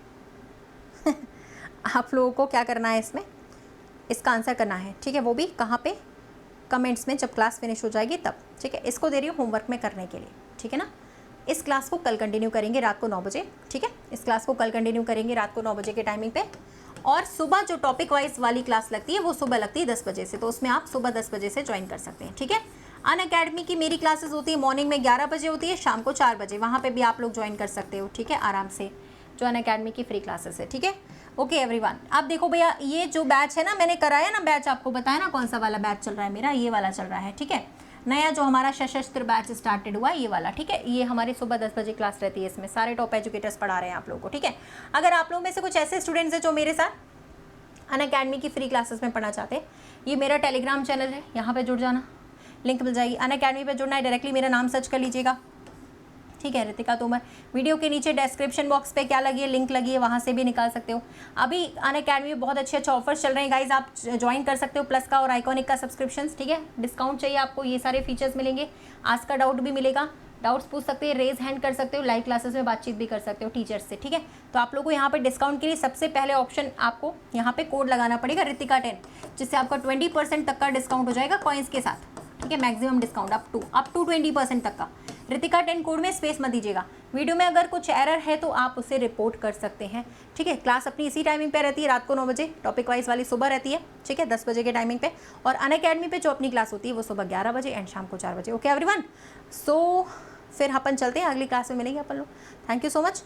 आप लोगों को क्या करना है इसमें, इसका आंसर करना है, ठीक है, वो भी कहाँ पे, कमेंट्स में, जब क्लास फिनिश हो जाएगी तब, ठीक है। इसको दे रही हूँ होमवर्क में करने के लिए, ठीक है ना। इस क्लास को कल कंटिन्यू करेंगे रात को 9 बजे, ठीक है। इस क्लास को कल कंटिन्यू करेंगे रात को 9 बजे के टाइमिंग पे, और सुबह जो टॉपिक वाइज वाली क्लास लगती है वो सुबह लगती है 10 बजे से, तो उसमें आप सुबह 10 बजे से ज्वाइन कर सकते हैं, ठीक है। अनअकैडमी की मेरी क्लासेस होती है मॉर्निंग में 11 बजे होती है, शाम को 4 बजे, वहाँ पे भी आप लोग ज्वाइन कर सकते हो, ठीक है, आराम से, जो अनअकैडमी की फ्री क्लासेस है, ठीक है। ओके एवरीवन, अब देखो भैया, ये जो बैच है ना, मैंने कराया ना बैच, आपको बताया ना कौन सा वाला बैच चल रहा है मेरा, ये वाला चल रहा है, ठीक है। नया जो हमारा सशस्त्र बैच स्टार्टेड हुआ ये वाला, ठीक है। ये हमारी सुबह 10 बजे क्लास रहती है, इसमें सारे टॉप एजुकेटर्स पढ़ा रहे हैं आप लोगों को, ठीक है। अगर आप लोग में से कुछ ऐसे स्टूडेंट्स हैं जो मेरे साथ अनअकैडमी की फ्री क्लासेस में पढ़ना चाहते हैं, ये मेरा टेलीग्राम चैनल है, यहाँ पे जुड़ जाना, लिंक मिल जाएगी। अनअकैडमी पे जुड़ना है, डायरेक्टली मेरा नाम सर्च कर लीजिएगा, ठीक है, रितिका तोमर। वीडियो के नीचे डिस्क्रिप्शन बॉक्स पे क्या लगी है, लिंक लगी है, वहाँ से भी निकाल सकते हो। अभी अनअकैडमी में बहुत अच्छे अच्छे ऑफर्स चल रहे हैं गाइज, आप ज्वाइन कर सकते हो, प्लस का और आइकॉनिक का सब्सक्रिप्शन, ठीक है। डिस्काउंट चाहिए आपको, ये सारे फीचर्स मिलेंगे, आज का डाउट भी मिलेगा, डाउट्स पूछ सकते हैं, रेज हैंड कर सकते हो, लाइव क्लासेस में बातचीत भी कर सकते हो टीचर्स से, ठीक है। तो आप लोगों को यहाँ पे डिस्काउंट के लिए सबसे पहले ऑप्शन आपको यहाँ पे कोड लगाना पड़ेगा रितिका 10, जिससे आपका 20% तक का डिस्काउंट हो जाएगा कॉइन्स के साथ, ठीक है। मैक्सिमम डिस्काउंट अप टू 20% तक का। रितिका 10 कोड में स्पेस मत दीजिएगा। वीडियो में अगर कुछ एरर है तो आप उसे रिपोर्ट कर सकते हैं, ठीक है। क्लास अपनी इसी टाइमिंग पे रहती है, रात को 9 बजे, टॉपिक वाइज वाली सुबह रहती है, ठीक है, 10 बजे के टाइमिंग पे, और अनअकैडमी पे जो अपनी क्लास होती है वो सुबह 11 बजे एंड शाम को 4 बजे। ओके एवरीवन, सो फिर अपन चलते हैं, अगली क्लास में मिलेंगे अपन लोग। Thank you so much.